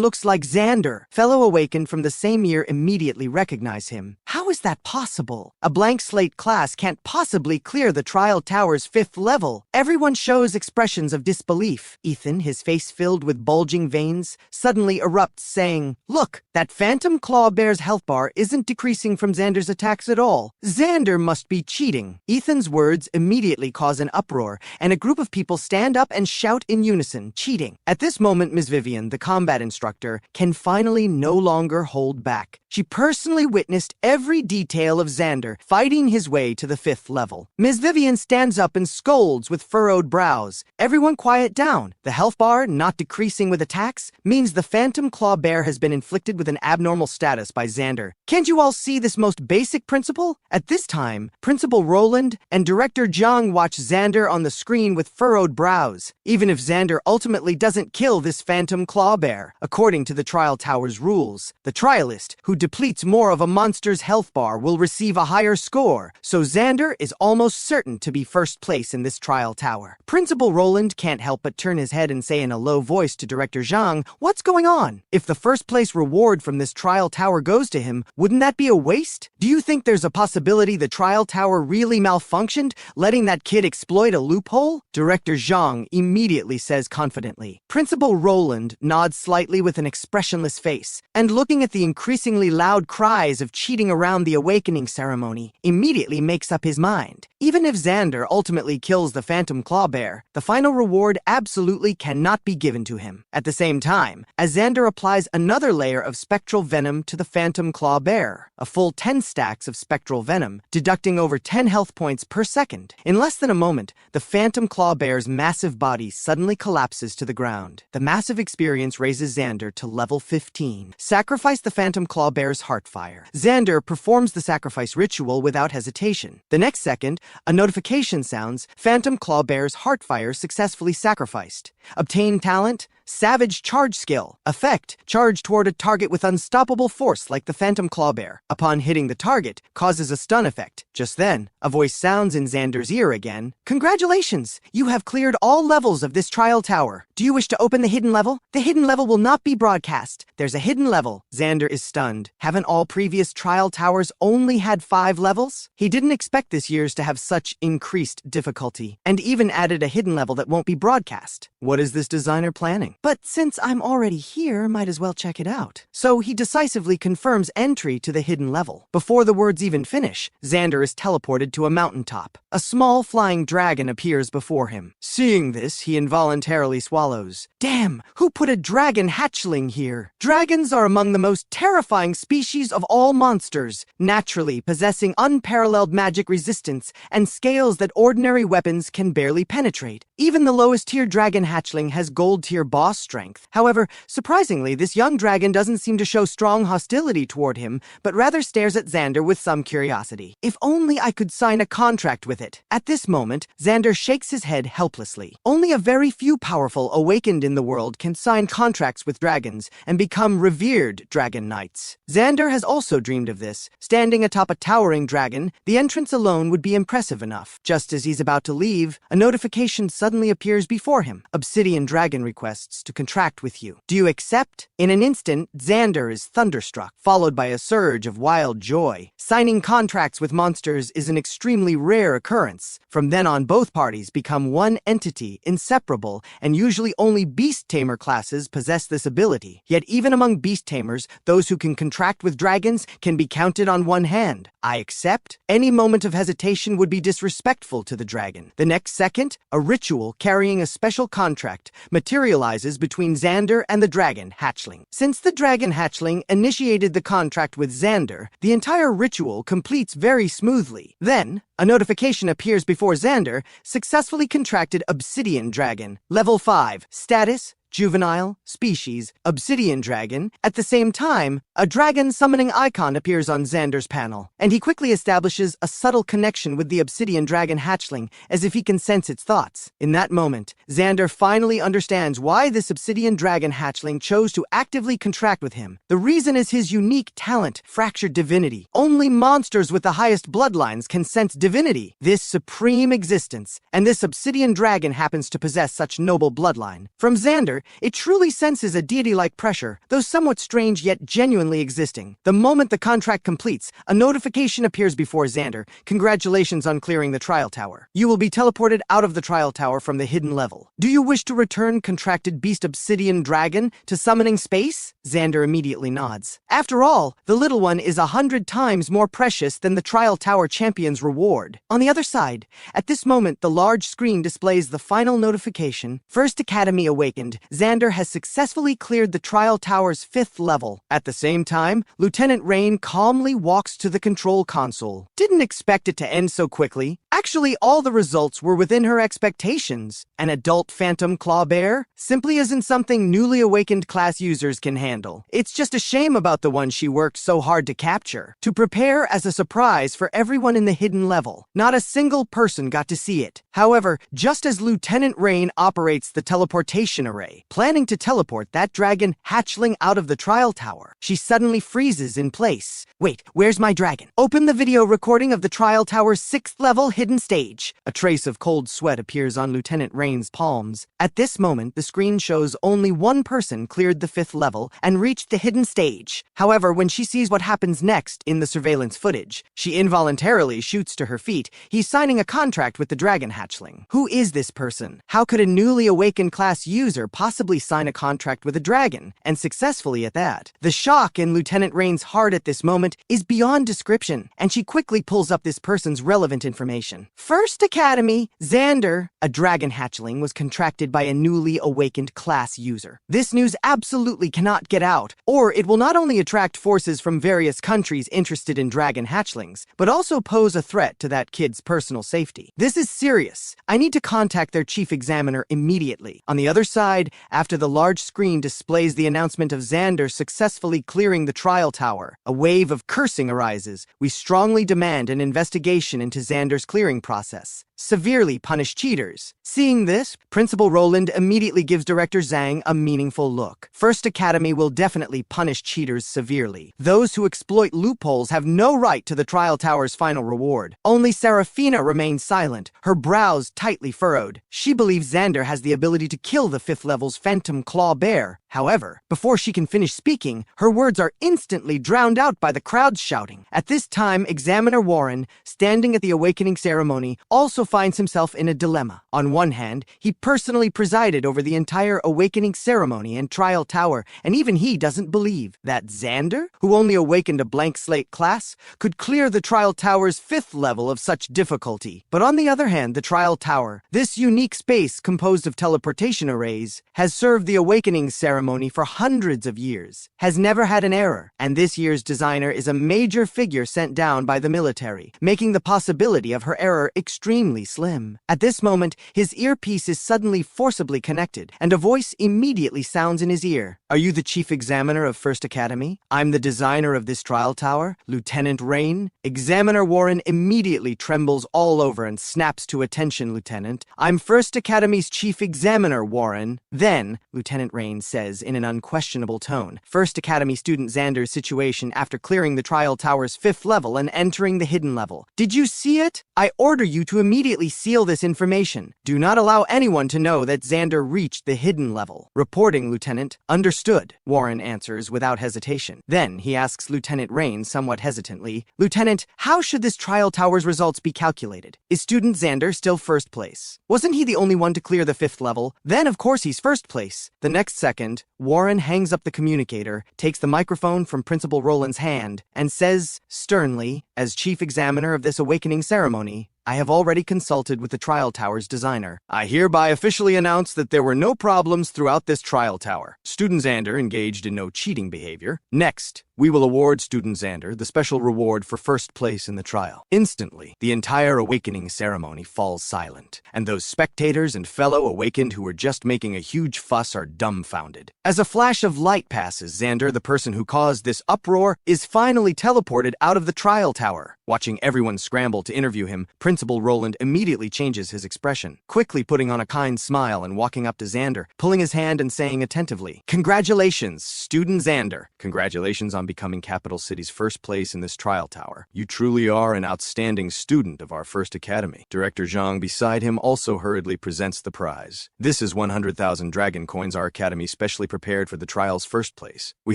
looks like Xander. Fellow awakened from the same year immediately recognize him. How is that possible? A blank slate class can't possibly clear the trial tower's 5th level. Everyone shows expressions of disbelief. Ethan, his face filled with bulging veins, suddenly erupts saying, "Look, that phantom claw bear's health bar isn't decreasing from Xander's attacks at all. Xander must be cheating." Ethan's words immediately cause an uproar, and a group of people stand up and shout in unison, "Cheating." At this moment, Ms. Vivian, the combat instructor, can finally no longer hold back. She personally witnessed every detail of Xander fighting his way to the 5th level. Ms. Vivian stands up and scolds with furrowed brows. "Everyone quiet down. The health bar not decreasing with attacks means the phantom claw bear has been inflicted with an abnormal status by Xander. Can't you all see this most basic principle?" At this time, Principal Roland and Director Zhang watch Xander on the screen with furrowed brows. Even if Xander ultimately doesn't kill this phantom claw bear, according to the trial tower's rules, the trialist who depletes more of a monster's health bar will receive a higher score, so Xander is almost certain to be first place in this trial tower. Principal Roland can't help but turn his head and say in a low voice to Director Zhang, "What's going on? If the first place reward from this trial tower goes to him, wouldn't that be a waste? Do you think there's a possibility the trial tower really malfunctioned, letting that kid exploit a loophole?" Director Zhang immediately says confidently. Principal Roland nods slightly with an expressionless face, and looking at the increasingly loud cries of cheating around the awakening ceremony, immediately makes up his mind. Even if Xander ultimately kills the phantom claw bear, the final reward absolutely cannot be given to him. At the same time, as Xander applies another layer of spectral venom to the phantom claw bear, a full 10 stacks of spectral venom, deducting over 10 health points per second. In less than a moment, the phantom claw bear's massive body suddenly collapses to the ground. The massive experience raises Xander to level 15. Sacrifice the phantom claw bear's heartfire. Xander performs the sacrifice ritual without hesitation. The next second, a notification sounds, "Phantom claw bear's heartfire successfully sacrificed. Obtain talent, Savage Charge Skill. Effect, charge toward a target with unstoppable force like the phantom claw bear. Upon hitting the target, causes a stun effect." Just then, a voice sounds in Xander's ear again. "Congratulations! You have cleared all levels of this trial tower. Do you wish to open the hidden level? The hidden level will not be broadcast. There's a hidden level." Xander is stunned. Haven't all previous trial towers only had 5 levels? He didn't expect this year's to have such increased difficulty, and even added a hidden level that won't be broadcast. What is this designer planning? But since I'm already here, might as well check it out. So he decisively confirms entry to the hidden level. Before the words even finish, Xander is teleported to a mountaintop. A small flying dragon appears before him. Seeing this, he involuntarily swallows. Damn, who put a dragon hatchling here? Dragons are among the most terrifying species of all monsters, naturally possessing unparalleled magic resistance and scales that ordinary weapons can barely penetrate. Even the lowest tier dragon hatchling has gold tier bars raw strength. However, surprisingly, this young dragon doesn't seem to show strong hostility toward him, but rather stares at Xander with some curiosity. If only I could sign a contract with it. At this moment, Xander shakes his head helplessly. Only a very few powerful awakened in the world can sign contracts with dragons and become revered dragon knights. Xander has also dreamed of this. Standing atop a towering dragon, the entrance alone would be impressive enough. Just as he's about to leave, a notification suddenly appears before him. Obsidian Dragon requests to contract with you. Do you accept? In an instant, Xander is thunderstruck, followed by a surge of wild joy. Signing contracts with monsters is an extremely rare occurrence. From then on, both parties become one entity, inseparable, and usually only beast tamer classes possess this ability. Yet even among beast tamers, those who can contract with dragons can be counted on one hand. I accept. Any moment of hesitation would be disrespectful to the dragon. The next second, a ritual carrying a special contract materializes between Xander and the dragon hatchling. Since the dragon hatchling initiated the contract with Xander, the entire ritual completes very smoothly. Then, a notification appears before Xander, successfully contracted Obsidian Dragon. Level 5. Status: Juvenile, species, Obsidian Dragon. At the same time, a dragon summoning icon appears on Xander's panel, and he quickly establishes a subtle connection with the Obsidian Dragon hatchling, as if he can sense its thoughts. In that moment, Xander finally understands why this Obsidian Dragon hatchling chose to actively contract with him. The reason is his unique talent, Fractured Divinity. Only monsters with the highest bloodlines can sense divinity, this supreme existence, and this Obsidian Dragon happens to possess such noble bloodline. From Xander, it truly senses a deity-like pressure, though somewhat strange yet genuinely existing. The moment the contract completes, a notification appears before Xander. Congratulations on clearing the trial tower. You will be teleported out of the trial tower from the hidden level. Do you wish to return contracted beast Obsidian Dragon to summoning space? Xander immediately nods. After all, the little one is 100 times more precious than the trial tower champion's reward. On the other side, at this moment, the large screen displays the final notification. First Academy awakened. Xander has successfully cleared the trial tower's 5th level. At the same time, Lieutenant Rain calmly walks to the control console. Didn't expect it to end so quickly. Actually, all the results were within her expectations. An adult phantom claw bear simply isn't something newly awakened class users can handle. It's just a shame about the one she worked so hard to capture, to prepare as a surprise for everyone in the hidden level. Not a single person got to see it. However, just as Lieutenant Rain operates the teleportation array, planning to teleport that dragon hatchling out of the trial tower, she suddenly freezes in place. Wait, where's my dragon? Open the video recording of the trial tower's 6th level hidden stage. A trace of cold sweat appears on Lieutenant Rain's palms. At this moment, the screen shows only one person cleared the 5th level and reached the hidden stage. However, when she sees what happens next in the surveillance footage, she involuntarily shoots to her feet. He's signing a contract with the dragon hatchling. Who is this person? How could a newly awakened class user possibly sign a contract with a dragon, and successfully at that? The shock in Lieutenant Rain's heart at this moment is beyond description, and she quickly pulls up this person's relevant information. First Academy, Xander, a dragon hatchling, was contracted by a newly awakened class user. This news absolutely cannot get out, or it will not only attract forces from various countries interested in dragon hatchlings, but also pose a threat to that kid's personal safety. This is serious. I need to contact their chief examiner immediately. On the other side, after the large screen displays the announcement of Xander successfully clearing the trial tower, a wave of cursing arises. We strongly demand an investigation into Xander's clearing process. Severely punish cheaters. Seeing this, Principal Roland immediately gives Director Zhang a meaningful look. First Academy will definitely punish cheaters severely. Those who exploit loopholes have no right to the trial tower's final reward. Only Serafina remains silent, her brows tightly furrowed. She believes Xander has the ability to kill the 5th level's phantom claw bear. However, before she can finish speaking, her words are instantly drowned out by the crowd's shouting. At this time, Examiner Warren, standing at the awakening ceremony, also finds himself in a dilemma. On one hand, he personally presided over the entire awakening ceremony and trial tower, and even he doesn't believe that Xander, who only awakened a blank slate class, could clear the trial tower's 5th level of such difficulty. But on the other hand, the trial tower, this unique space composed of teleportation arrays, has served the awakening ceremony ceremony for hundreds of years, has never had an error, and this year's designer is a major figure sent down by the military, making the possibility of her error extremely slim. At this moment, his earpiece is suddenly forcibly connected, and a voice immediately sounds in his ear. "Are you the chief examiner of First Academy? I'm the designer of this trial tower, Lieutenant Rain." Examiner Warren immediately trembles all over and snaps to attention, "Lieutenant, I'm First Academy's chief examiner, Warren." Then, Lieutenant Rain says in an unquestionable tone, First Academy student Xander's situation after clearing the trial tower's 5th level and entering the hidden level. "Did you see it? I order you to immediately seal this information. Do not allow anyone to know that Xander reached the hidden level." "Reporting, Lieutenant." "Understood," Warren answers without hesitation. Then he asks Lieutenant Rain somewhat hesitantly, "Lieutenant, how should this trial tower's results be calculated? Is student Xander still first place? Wasn't he the only one to clear the 5th level? Then of course he's first place." The next second, Warren hangs up the communicator, takes the microphone from Principal Roland's hand, and says sternly, "As chief examiner of this awakening ceremony, I have already consulted with the trial tower's designer. I hereby officially announce that there were no problems throughout this trial tower. Student Xander engaged in no cheating behavior. Next, we will award Student Xander the special reward for first place in the trial." Instantly, the entire awakening ceremony falls silent, and those spectators and fellow awakened who were just making a huge fuss are dumbfounded. As a flash of light passes, Xander, the person who caused this uproar, is finally teleported out of the trial tower. Watching everyone scramble to interview him, Principal Roland immediately changes his expression, quickly putting on a kind smile and walking up to Xander, pulling his hand and saying attentively, "Congratulations, Student Xander. Congratulations on becoming Capital City's first place in this trial tower. You truly are an outstanding student of our First Academy." Director Zhang beside him also hurriedly presents the prize. "This is 100,000 dragon coins our academy specially prepared for the trial's first place. We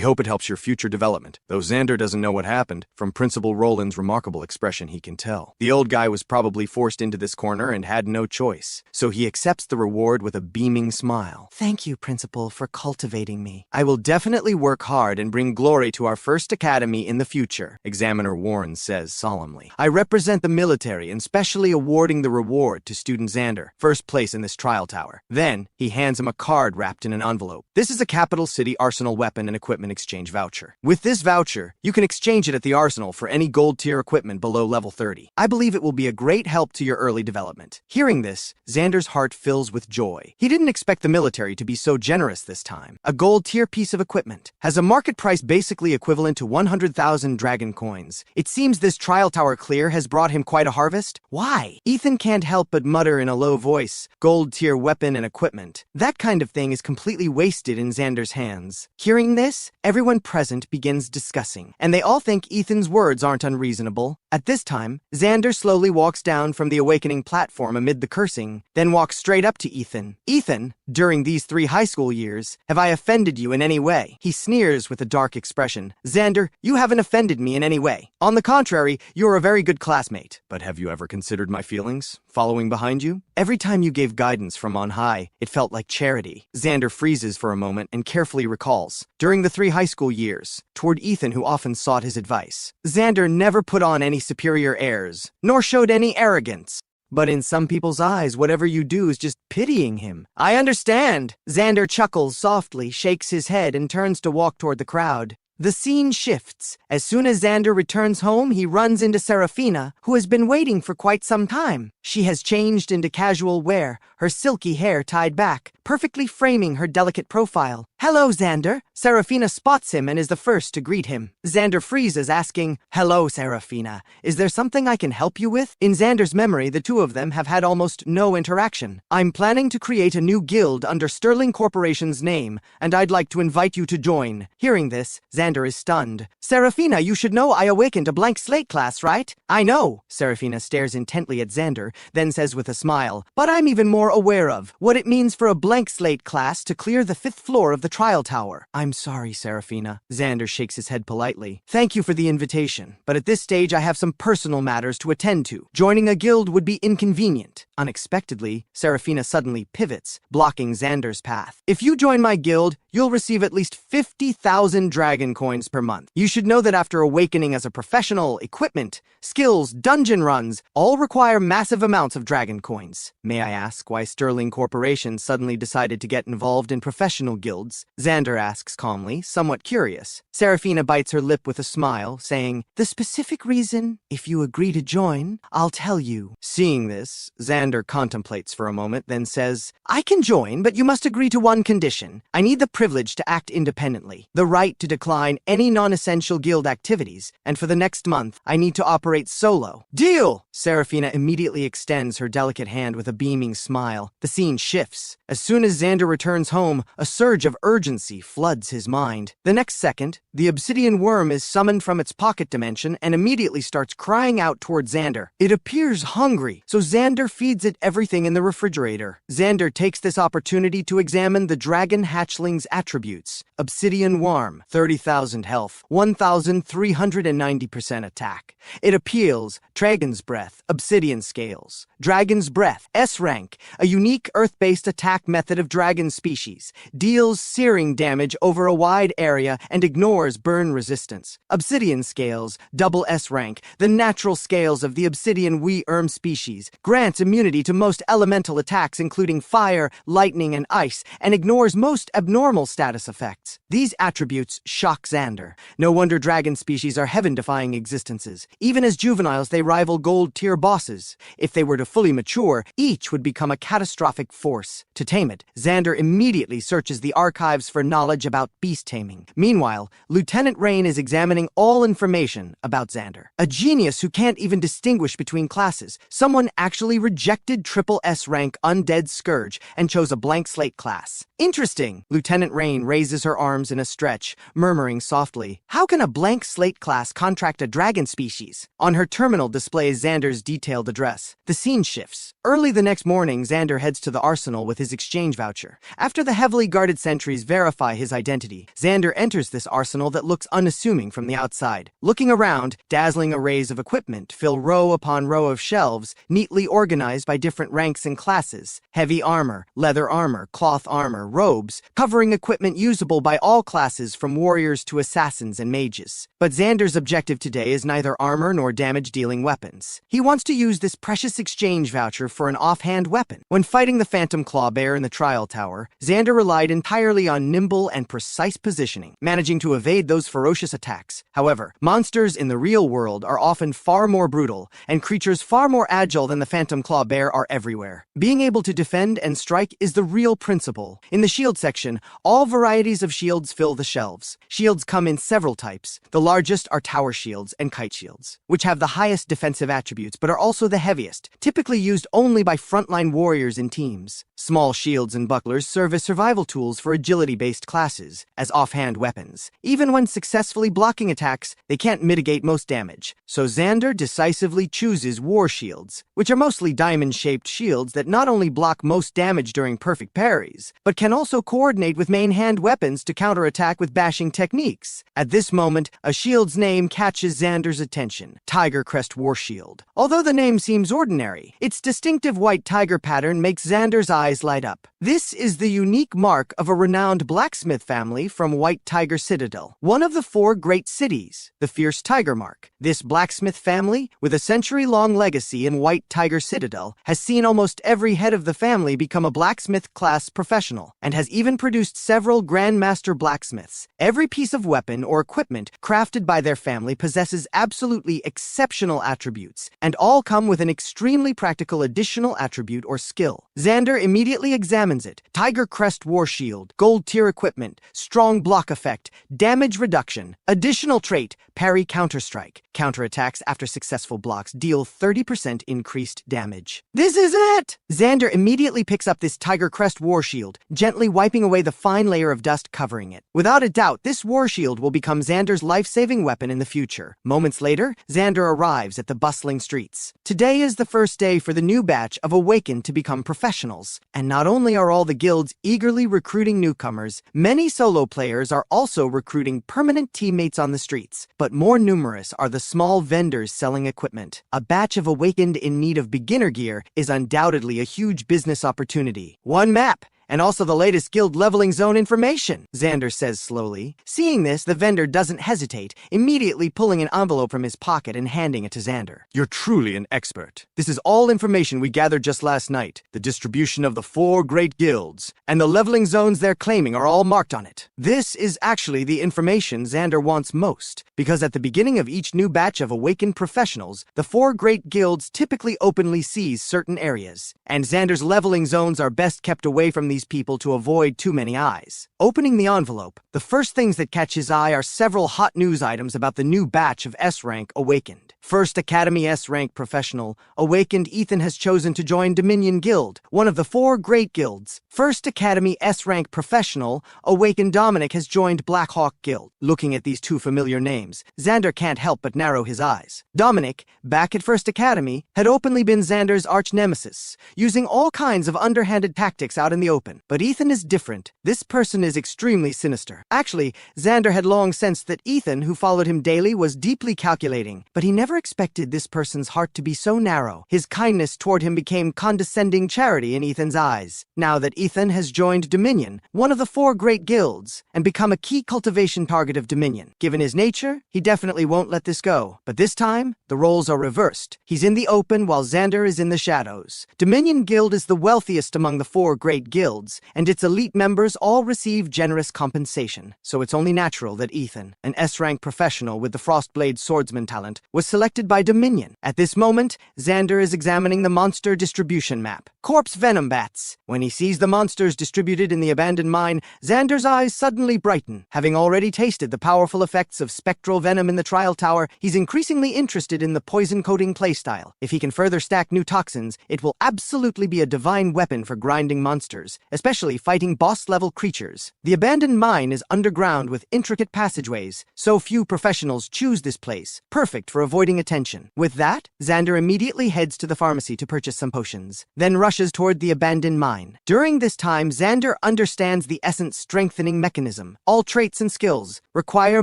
hope it helps your future development." Though Xander doesn't know what happened, from Principal Roland's remarkable expression he can tell. The old guy was probably forced into this corner and had no choice, so he accepts the reward with a beaming smile. "Thank you, Principal, for cultivating me. I will definitely work hard and bring glory to our First Academy in the future," Examiner Warren says solemnly. "I represent the military and specially awarding the reward to Student Xander, first place in this trial tower." Then, he hands him a card wrapped in an envelope. "This is a Capital City Arsenal weapon and equipment exchange voucher. With this voucher, you can exchange it at the arsenal for any gold tier equipment below level 30. I believe it will be a great help to your early development." Hearing this, Xander's heart fills with joy. He didn't expect the military to be so generous this time. A gold tier piece of equipment has a market price basically equivalent to 100,000 dragon coins. It seems this trial tower clear has brought him quite a harvest. Why? Ethan can't help but mutter in a low voice, "Gold tier weapon and equipment. That kind of thing is completely wasted in Xander's hands." Hearing this, everyone present begins discussing, and they all think Ethan's words aren't unreasonable. At this time, Xander slowly walks down from the awakening platform amid the cursing, then walks straight up to Ethan. "Ethan, during these 3 high school years, have I offended you in any way?" He sneers with a dark expression. "Xander, you haven't offended me in any way. On the contrary, you're a very good classmate. But have you ever considered my feelings, following behind you? Every time you gave guidance from on high, it felt like charity." Xander freezes for a moment and carefully recalls. During the 3 high school years, toward Ethan who often sought his advice, Xander never put on any superior airs, nor showed any arrogance. But in some people's eyes, whatever you do is just pitying him. "I understand." Xander chuckles softly, shakes his head, and turns to walk toward the crowd. The scene shifts. As soon as Xander returns home, he runs into Serafina, who has been waiting for quite some time. She has changed into casual wear, her silky hair tied back, perfectly framing her delicate profile. "Hello, Xander." Serafina spots him and is the first to greet him. Xander freezes, asking, "Hello, Serafina. Is there something I can help you with?" In Xander's memory, the two of them have had almost no interaction. "I'm planning to create a new guild under Sterling Corporation's name, and I'd like to invite you to join." Hearing this, Xander is stunned. "Serafina, you should know I awakened a blank slate class, right?" "I know." Serafina stares intently at Xander, then says with a smile, "But I'm even more aware of what it means for a blank slate class to clear the 5th floor of the trial tower." "I'm sorry, Serafina." Xander shakes his head politely. "Thank you for the invitation, but at this stage I have some personal matters to attend to. Joining a guild would be inconvenient." Unexpectedly, Serafina suddenly pivots, blocking Xander's path. "If you join my guild, you'll receive at least 50,000 dragon coins per month. You should know that after awakening as a professional, equipment, skills, dungeon runs, all require massive amounts of dragon coins." "May I ask why Sterling Corporation suddenly decided to get involved in professional guilds?" skills? Xander asks calmly, somewhat curious. Seraphina bites her lip with a smile, saying, "The specific reason, if you agree to join, I'll tell you." Seeing this, Xander contemplates for a moment, then says, "I can join, but you must agree to one condition. I need the privilege to act independently, the right to decline any non-essential guild activities, and for the next month, I need to operate solo." "Deal!" Seraphina immediately extends her delicate hand with a beaming smile. The scene shifts. As soon as Xander returns home, a surge of urgency floods his mind. The next second, the obsidian worm is summoned from its pocket dimension and immediately starts crying out toward Xander. It appears hungry, so Xander feeds it everything in the refrigerator. Xander takes this opportunity to examine the dragon hatchling's attributes. Obsidian worm, 30,000 health, 1,390% attack. It appeals, Dragon's Breath, Obsidian Scales. Dragon's Breath, S rank, a unique earth-based attack method of dragon species. Deals searing damage over a wide area and ignores burn resistance. Obsidian Scales, double S rank, the natural scales of the obsidian worm species. Grants immunity to most elemental attacks including fire, lightning, and ice, and ignores most abnormal status effects. These attributes shock Xander. No wonder dragon species are heaven-defying existences. Even as juveniles, they rival gold-tier bosses. If they were to fully mature, each would become a catastrophic force. To tame it, Xander immediately searches the archives for knowledge about beast taming. Meanwhile, Lieutenant Rain is examining all information about Xander. A genius who can't even distinguish between classes. Someone actually rejected triple S rank Undead Scourge and chose a blank slate class. Interesting. Lieutenant Rain raises her arms in a stretch, murmuring softly, "How can a blank slate class contract a dragon species?" On her terminal displays Xander's detailed address. The scene shifts. Early the next morning, Xander heads to the arsenal with his exchange voucher. After the heavily guarded sentries verify his identity, Xander enters this arsenal that looks unassuming from the outside. Looking around, dazzling arrays of equipment fill row upon row of shelves, neatly organized by different ranks and classes. Heavy armor, leather armor, cloth armor, robes, covering equipment usable by all classes from warriors to assassins and mages. But Xander's objective today is neither armor nor damage-dealing weapons. He wants to use this precious exchange voucher for an offhand weapon. When fighting the Phantom Clawbear in the Trial Tower, Xander relied entirely on nimble and precise positioning, managing to evade those ferocious attacks. However, monsters in the real world are often far more brutal, and creatures far more agile than the Phantom Clawbear are everywhere. Being able to defend and strike is the real principle. In the shield section, all varieties of shields fill the shelves. Shields come in several types. The largest are tower shields and kite shields, which have the highest defensive attributes but are also the heaviest, typically used only by frontline warriors in teams. Small shields and bucklers serve as survival tools for agility-based classes, as offhand weapons. Even when successfully blocking attacks, they can't mitigate most damage. So Xander decisively chooses war shields, which are mostly diamond-shaped shields that not only block most damage during perfect parries, but can also coordinate with main hand weapons to counterattack with bashing techniques. At this moment, a shield's name catches Xander's attention: Tiger Crest War Shield. Although the name seems ordinary, its distinctive white tiger pattern makes Xander's eyes light up. This is the unique mark of a renowned blacksmith family from White Tiger Citadel, one of the 4 great cities, the Fierce Tiger Mark. This blacksmith family, with a century-long legacy in White Tiger Citadel, has seen almost every head of the family become a blacksmith-class professional, and has even produced several Grandmaster blacksmiths. Every piece of weapon or equipment crafted by their family possesses absolutely exceptional attributes, and all come with an extremely practical additional attribute or skill. Xander immediately examines it. Tiger Crest War Shield, gold tier equipment, strong block effect, damage reduction, additional trait, parry counterstrike. Counterattacks after successful blocks deal 30% increased damage. This is it! Xander immediately picks up this Tiger Crest War Shield, gently wiping away the fine layer of dust covering it. Without a doubt, this War Shield will become Xander's life-saving weapon in the future. Moments later, Xander arrives at the bustling streets. Today is the first day for the new batch of Awakened to become professionals. And not only are all the guilds eagerly recruiting newcomers, many solo players are also recruiting permanent teammates on the streets. But more numerous are the small vendors selling equipment. A batch of Awakened in need of beginner gear is undoubtedly a huge business opportunity. One map, and also the latest guild leveling zone information, Xander says slowly. Seeing this, the vendor doesn't hesitate, immediately pulling an envelope from his pocket and handing it to Xander. You're truly an expert. This is all information we gathered just last night. The distribution of the 4 great guilds, and the leveling zones they're claiming are all marked on it. This is actually the information Xander wants most, because at the beginning of each new batch of awakened professionals, the 4 great guilds typically openly seize certain areas, and Xander's leveling zones are best kept away from these people to avoid too many eyes. Opening the envelope, the first things that catch his eye are several hot news items about the new batch of S-Rank awakened. First Academy S-Rank professional, awakened Ethan has chosen to join Dominion Guild, one of the 4 great guilds. First Academy S-Rank professional, awakened Dominic has joined Blackhawk Guild. Looking at these 2 familiar names, Xander can't help but narrow his eyes. Dominic, back at First Academy, had openly been Xander's arch-nemesis, using all kinds of underhanded tactics out in the open. But Ethan is different. This person is extremely sinister. Actually, Xander had long sensed that Ethan, who followed him daily, was deeply calculating, but he never expected this person's heart to be so narrow. His kindness toward him became condescending charity in Ethan's eyes. Now that Ethan has joined Dominion, one of the 4 great guilds, and become a key cultivation target of Dominion. Given his nature, he definitely won't let this go. But this time, the roles are reversed. He's in the open while Xander is in the shadows. Dominion Guild is the wealthiest among the 4 great guilds, and its elite members all receive generous compensation. So it's only natural that Ethan, an S-rank professional with the Frostblade swordsman talent, was selected by Dominion. At this moment, Xander is examining the monster distribution map. Corpse venom bats. When he sees the monsters distributed in the abandoned mine, Xander's eyes suddenly brighten. Having already tasted the powerful effects of spectral venom in the trial tower, he's increasingly interested in the poison-coating playstyle. If he can further stack new toxins, it will absolutely be a divine weapon for grinding monsters, especially fighting boss-level creatures. The abandoned mine is underground with intricate passageways, so few professionals choose this place, perfect for avoiding attention. With that, Xander immediately heads to the pharmacy to purchase some potions, then rushes toward the abandoned mine. During this time, Xander understands the essence strengthening mechanism. All traits and skills require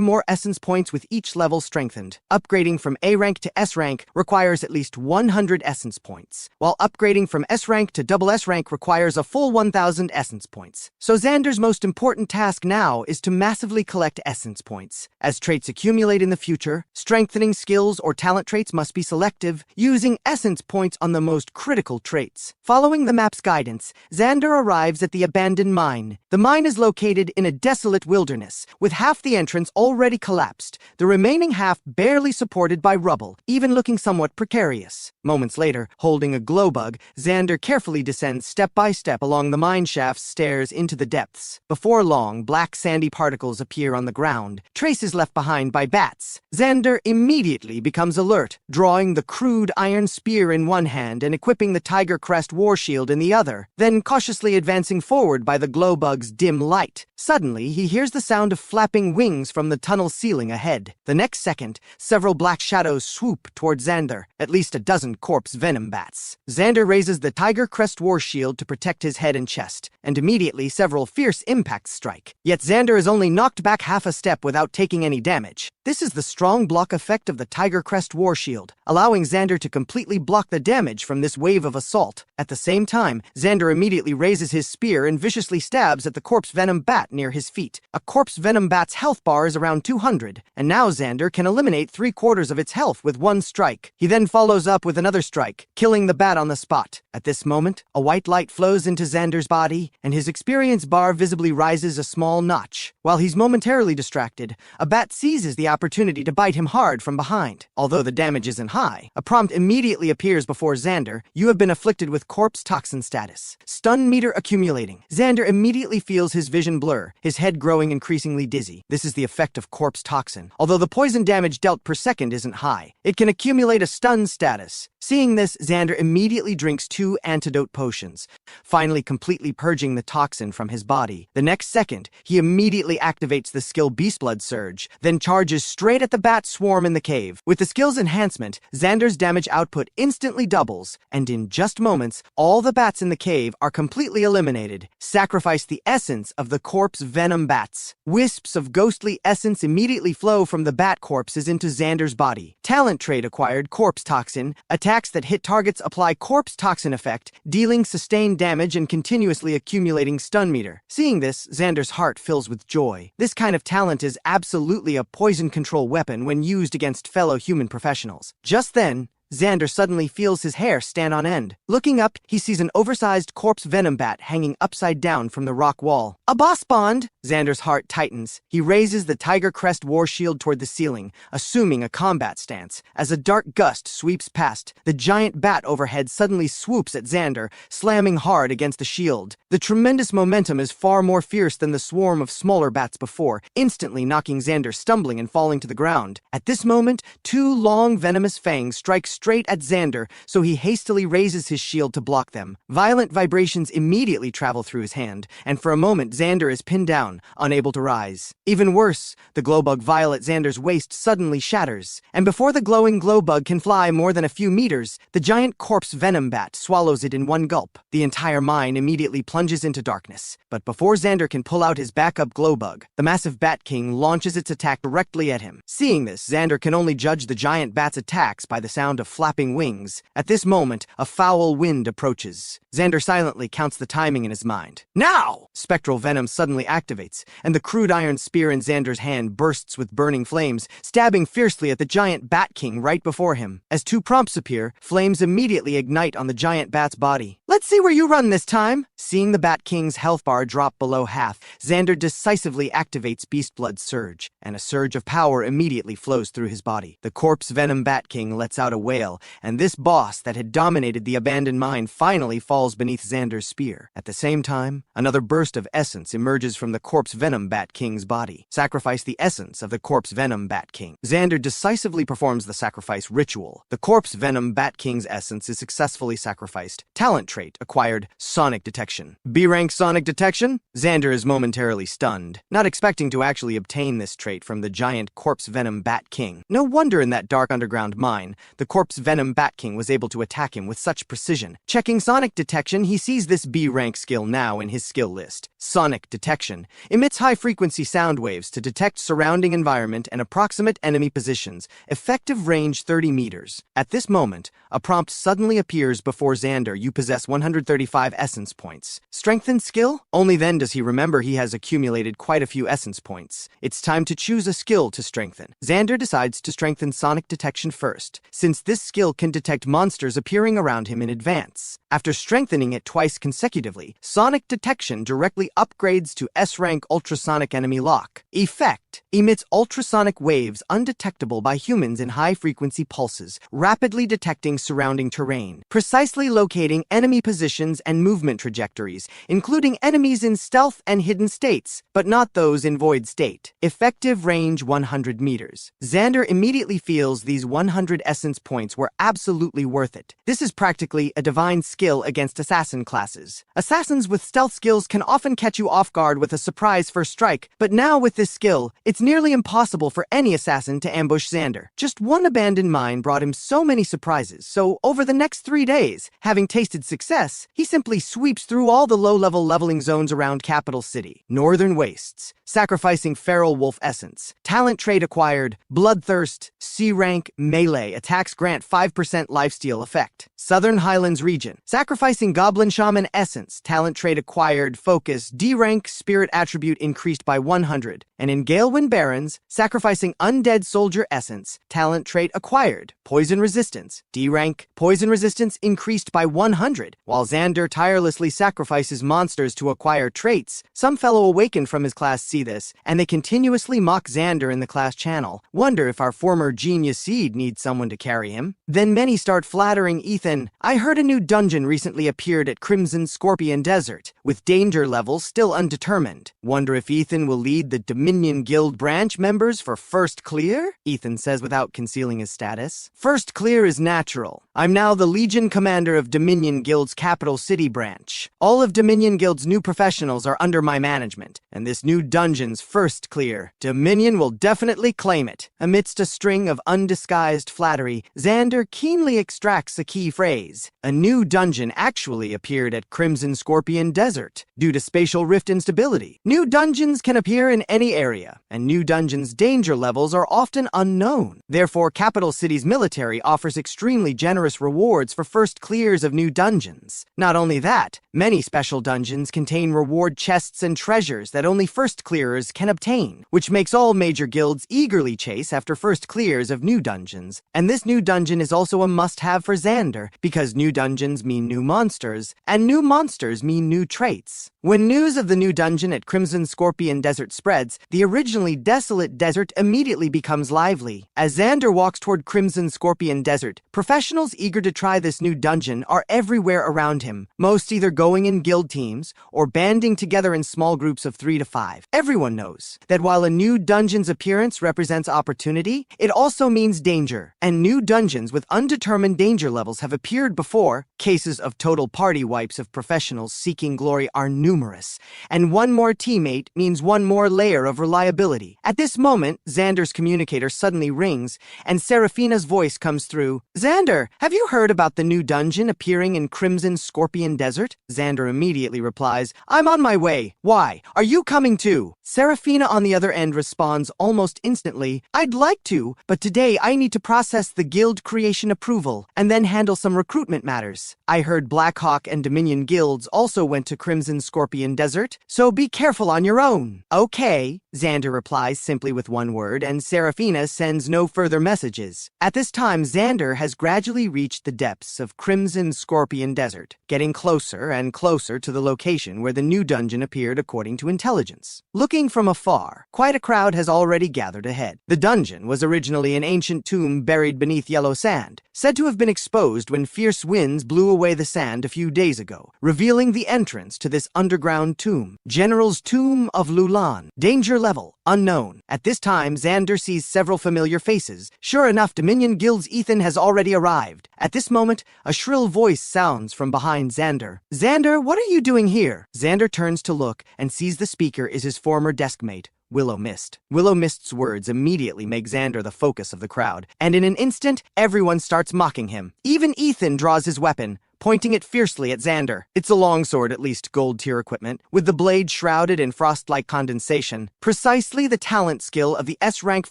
more essence points with each level strengthened. Upgrading from A rank to S rank requires at least 100 essence points, while upgrading from S rank to double S rank requires a full 1,000 essence points. So Xander's most important task now is to massively collect essence points. As traits accumulate in the future, strengthening skills or talent traits must be selective, using essence points on the most critical traits. Following the map's guidance, Xander arrives at the abandoned mine. The mine is located in a desolate wilderness, with half the entrance already collapsed, the remaining half barely supported by rubble, even looking somewhat precarious. Moments later, holding a glow bug, Xander carefully descends step by step along the mine shaft's stairs into the depths. Before long, black sandy particles appear on the ground, traces left behind by bats. Xander immediately becomes alert, drawing the crude iron spear in one hand and equipping the Tiger Crest war shield in the other, then cautiously advancing forward by the glow bug's dim light. Suddenly, he hears the sound of flapping wings from the tunnel ceiling ahead. The next second, several black shadows swoop toward Xander, at least a dozen corpse venom bats. Xander raises the Tiger Crest war shield to protect his head and chest, and immediately several fierce impacts strike. Yet Xander is only knocked back half a step without taking any damage. This is the strong block effect of the Tiger Crest war shield, allowing Xander to completely block the damage from this wave of assault. At the same time, Xander immediately raises his spear and viciously stabs at the corpse venom bat near his feet. A corpse venom bat's health bar is around 200, and now Xander can eliminate 3/4 of its health with one strike. He then follows up with another strike, killing the bat on the spot. At this moment, a white light flows into Xander's body, and his experience bar visibly rises a small notch. While he's momentarily distracted, a bat seizes the opportunity to bite him hard from behind. Although the damage isn't high, a prompt immediately appears before Xander: "You have been afflicted with corpse toxin status. Stun meter accumulating." Xander immediately feels his vision blur, his head growing increasingly dizzy. This is the effect of corpse toxin. Although the poison damage dealt per second isn't high, it can accumulate a stun status. Seeing this, Xander immediately drinks 2 antidote potions, finally completely purging the toxin from his body. The next second, he immediately activates the skill Beastblood Surge, then charges straight at the bat swarm in the cave. With the skill's enhancement, Xander's damage output instantly doubles, and in just moments, all the bats in the cave are completely eliminated. Sacrifice the essence of the corpse venom bats. Wisps of ghostly essence immediately flow from the bat corpses into Xander's body. Talent trait acquired Corpse Toxin. Attacks that hit targets apply Corpse Toxin effect, dealing sustained damage and continuously accumulating stun meter. Seeing this, Xander's heart fills with joy. This kind of talent is absolutely a poison control weapon when used against fellow human professionals. Just then, Xander suddenly feels his hair stand on end. Looking up, he sees an oversized corpse venom bat hanging upside down from the rock wall. A boss bond! Xander's heart tightens. He raises the Tiger Crest war shield toward the ceiling, assuming a combat stance. As a dark gust sweeps past, the giant bat overhead suddenly swoops at Xander, slamming hard against the shield. The tremendous momentum is far more fierce than the swarm of smaller bats before, instantly knocking Xander stumbling and falling to the ground. At this moment, two long venomous fangs strike straight at Xander, so he hastily raises his shield to block them. Violent vibrations immediately travel through his hand, and for a moment Xander is pinned down, unable to rise. Even worse, the glowbug vial at Xander's waist suddenly shatters, and before the glowing glowbug can fly more than a few meters, the giant corpse venom bat swallows it in one gulp. The entire mine immediately plunges into darkness, but before Xander can pull out his backup glowbug, the massive Bat King launches its attack directly at him. Seeing this, Xander can only judge the giant bat's attacks by the sound of flapping wings. At this moment, a foul wind approaches. Xander silently counts the timing in his mind. Now! Spectral venom suddenly activates, and the crude iron spear in Xander's hand bursts with burning flames, stabbing fiercely at the giant Bat King right before him. As two prompts appear, flames immediately ignite on the giant bat's body. Let's see where you run this time! Seeing the Bat King's health bar drop below half, Xander decisively activates Beast Blood Surge, and a surge of power immediately flows through his body. The corpse venom Bat King lets out a wail, and this boss that had dominated the abandoned mine finally falls beneath Xander's spear. At the same time, another burst of essence emerges from the corpse venom Bat King's body. Sacrifice the essence of the corpse venom Bat King. Xander decisively performs the sacrifice ritual. The corpse venom Bat King's essence is successfully sacrificed. Talent trait acquired Sonic Detection. B-rank Sonic Detection? Xander is momentarily stunned, not expecting to actually obtain this trait from the giant corpse venom Bat King. No wonder in that dark underground mine, the corpse venom Bat King was able to attack him with such precision. Checking Sonic Detection, he sees this B-rank skill now in his skill list. Sonic Detection emits high-frequency sound waves to detect surrounding environment and approximate enemy positions, effective range 30 meters. At this moment, a prompt suddenly appears before Xander. You possess 135 essence points. Strengthen skill? Only then does he remember he has accumulated quite a few essence points. It's time to choose a skill to strengthen. Xander decides to strengthen Sonic Detection first, since this skill can detect monsters appearing around him in advance. After strengthening it twice consecutively, Sonic Detection directly upgrades to S-rank Ultrasonic Enemy Lock. Effect: emits ultrasonic waves undetectable by humans in high-frequency pulses, rapidly detecting surrounding terrain, precisely locating enemy positions and movement trajectories, including enemies in stealth and hidden states, but not those in void state. Effective range 100 meters. Xander immediately feels these 100 essence points were absolutely worth it. This is practically a divine skill against assassin classes. Assassins with stealth skills can often catch you off guard with a surprise first strike, but now with this skill, it's nearly impossible for any assassin to ambush Xander. Just one abandoned mine brought him so many surprises, so over the next 3 days, having tasted success, he simply sweeps through all the low-level leveling zones around Capital City. Northern Wastes. Sacrificing Feral Wolf Essence. Talent trait acquired Bloodthirst, C-rank, Melee. Attacks grant 5% lifesteal effect. Southern Highlands region. Sacrificing Goblin Shaman Essence. Talent trait acquired Focus, D-rank, Spirit attribute increased by 100. And in Galewind Barrens, sacrificing Undead Soldier Essence. Talent trait acquired Poison Resistance, D-rank, Poison Resistance increased by 100. While Xander tirelessly sacrifices monsters to acquire traits, some fellow awakened from his class see this, and they continuously mock Xander in the class channel. Wonder if our former genius seed needs someone to carry him. Then many start flattering Ethan. I heard a new dungeon recently appeared at Crimson Scorpion Desert, with danger levels still undetermined. Wonder if Ethan will lead the Dominion Guild guild branch members for first clear? Ethan says without concealing his status. First clear is natural. I'm now the Legion Commander of Dominion Guild's Capital City branch. All of Dominion Guild's new professionals are under my management, and this new dungeon's first clear. Dominion will definitely claim it. Amidst a string of undisguised flattery, Xander keenly extracts a key phrase. A new dungeon actually appeared at Crimson Scorpion Desert. Due to spatial rift instability, new dungeons can appear in any area, and new dungeons' danger levels are often unknown. Therefore, Capital City's military offers extremely generous rewards for first clears of new dungeons. Not only that, many special dungeons contain reward chests and treasures that only first clearers can obtain, which makes all major guilds eagerly chase after first clears of new dungeons. And this new dungeon is also a must-have for Xander, because new dungeons mean new monsters, and new monsters mean new traits. When news of the new dungeon at Crimson Scorpion Desert spreads, the originally desolate desert immediately becomes lively. As Xander walks toward Crimson Scorpion Desert, professionals eager to try this new dungeon are everywhere around him, most either going in guild teams or banding together in small groups of 3 to 5. Everyone knows that while a new dungeon's appearance represents opportunity, it also means danger, and new dungeons with undetermined danger levels have appeared before. Cases of total party wipes of professionals seeking glory are numerous, and one more teammate means one more layer of reliability. At this moment, Xander's communicator suddenly rings, and Seraphina's voice comes through. Xander, have you heard about the new dungeon appearing in Crimson Scorpion Desert? Xander immediately replies, I'm on my way. Why? Are you coming too? Seraphina on the other end responds almost instantly, I'd like to, but today I need to process the guild creation approval and then handle some recruitment matters. I heard Blackhawk and Dominion guilds also went to Crimson Scorpion Desert, so be careful on your own. Okay, Xander replies simply with one word, and Seraphina sends no further messages. At this time, Xander has gradually reached the depths of Crimson Scorpion Desert, getting closer and closer to the location where the new dungeon appeared according to intelligence. Looking from afar, quite a crowd has already gathered ahead. The dungeon was originally an ancient tomb buried beneath yellow sand, said to have been exposed when fierce winds blew away the sand a few days ago, revealing the entrance to this underground tomb. General's Tomb of Lulan. Danger level unknown. At this time, Xander sees several familiar faces. Sure enough, Dominion Guild's Ethan has already arrived. At this moment, a shrill voice sounds from behind Xander. Xander, what are you doing here? Xander turns to look and sees the speaker is his former deskmate, Willow Mist. Willow Mist's words immediately make Xander the focus of the crowd, and in an instant, everyone starts mocking him. Even Ethan draws his weapon, pointing it fiercely at Xander. It's a longsword, at least gold-tier equipment, with the blade shrouded in frost-like condensation, precisely the talent skill of the S-rank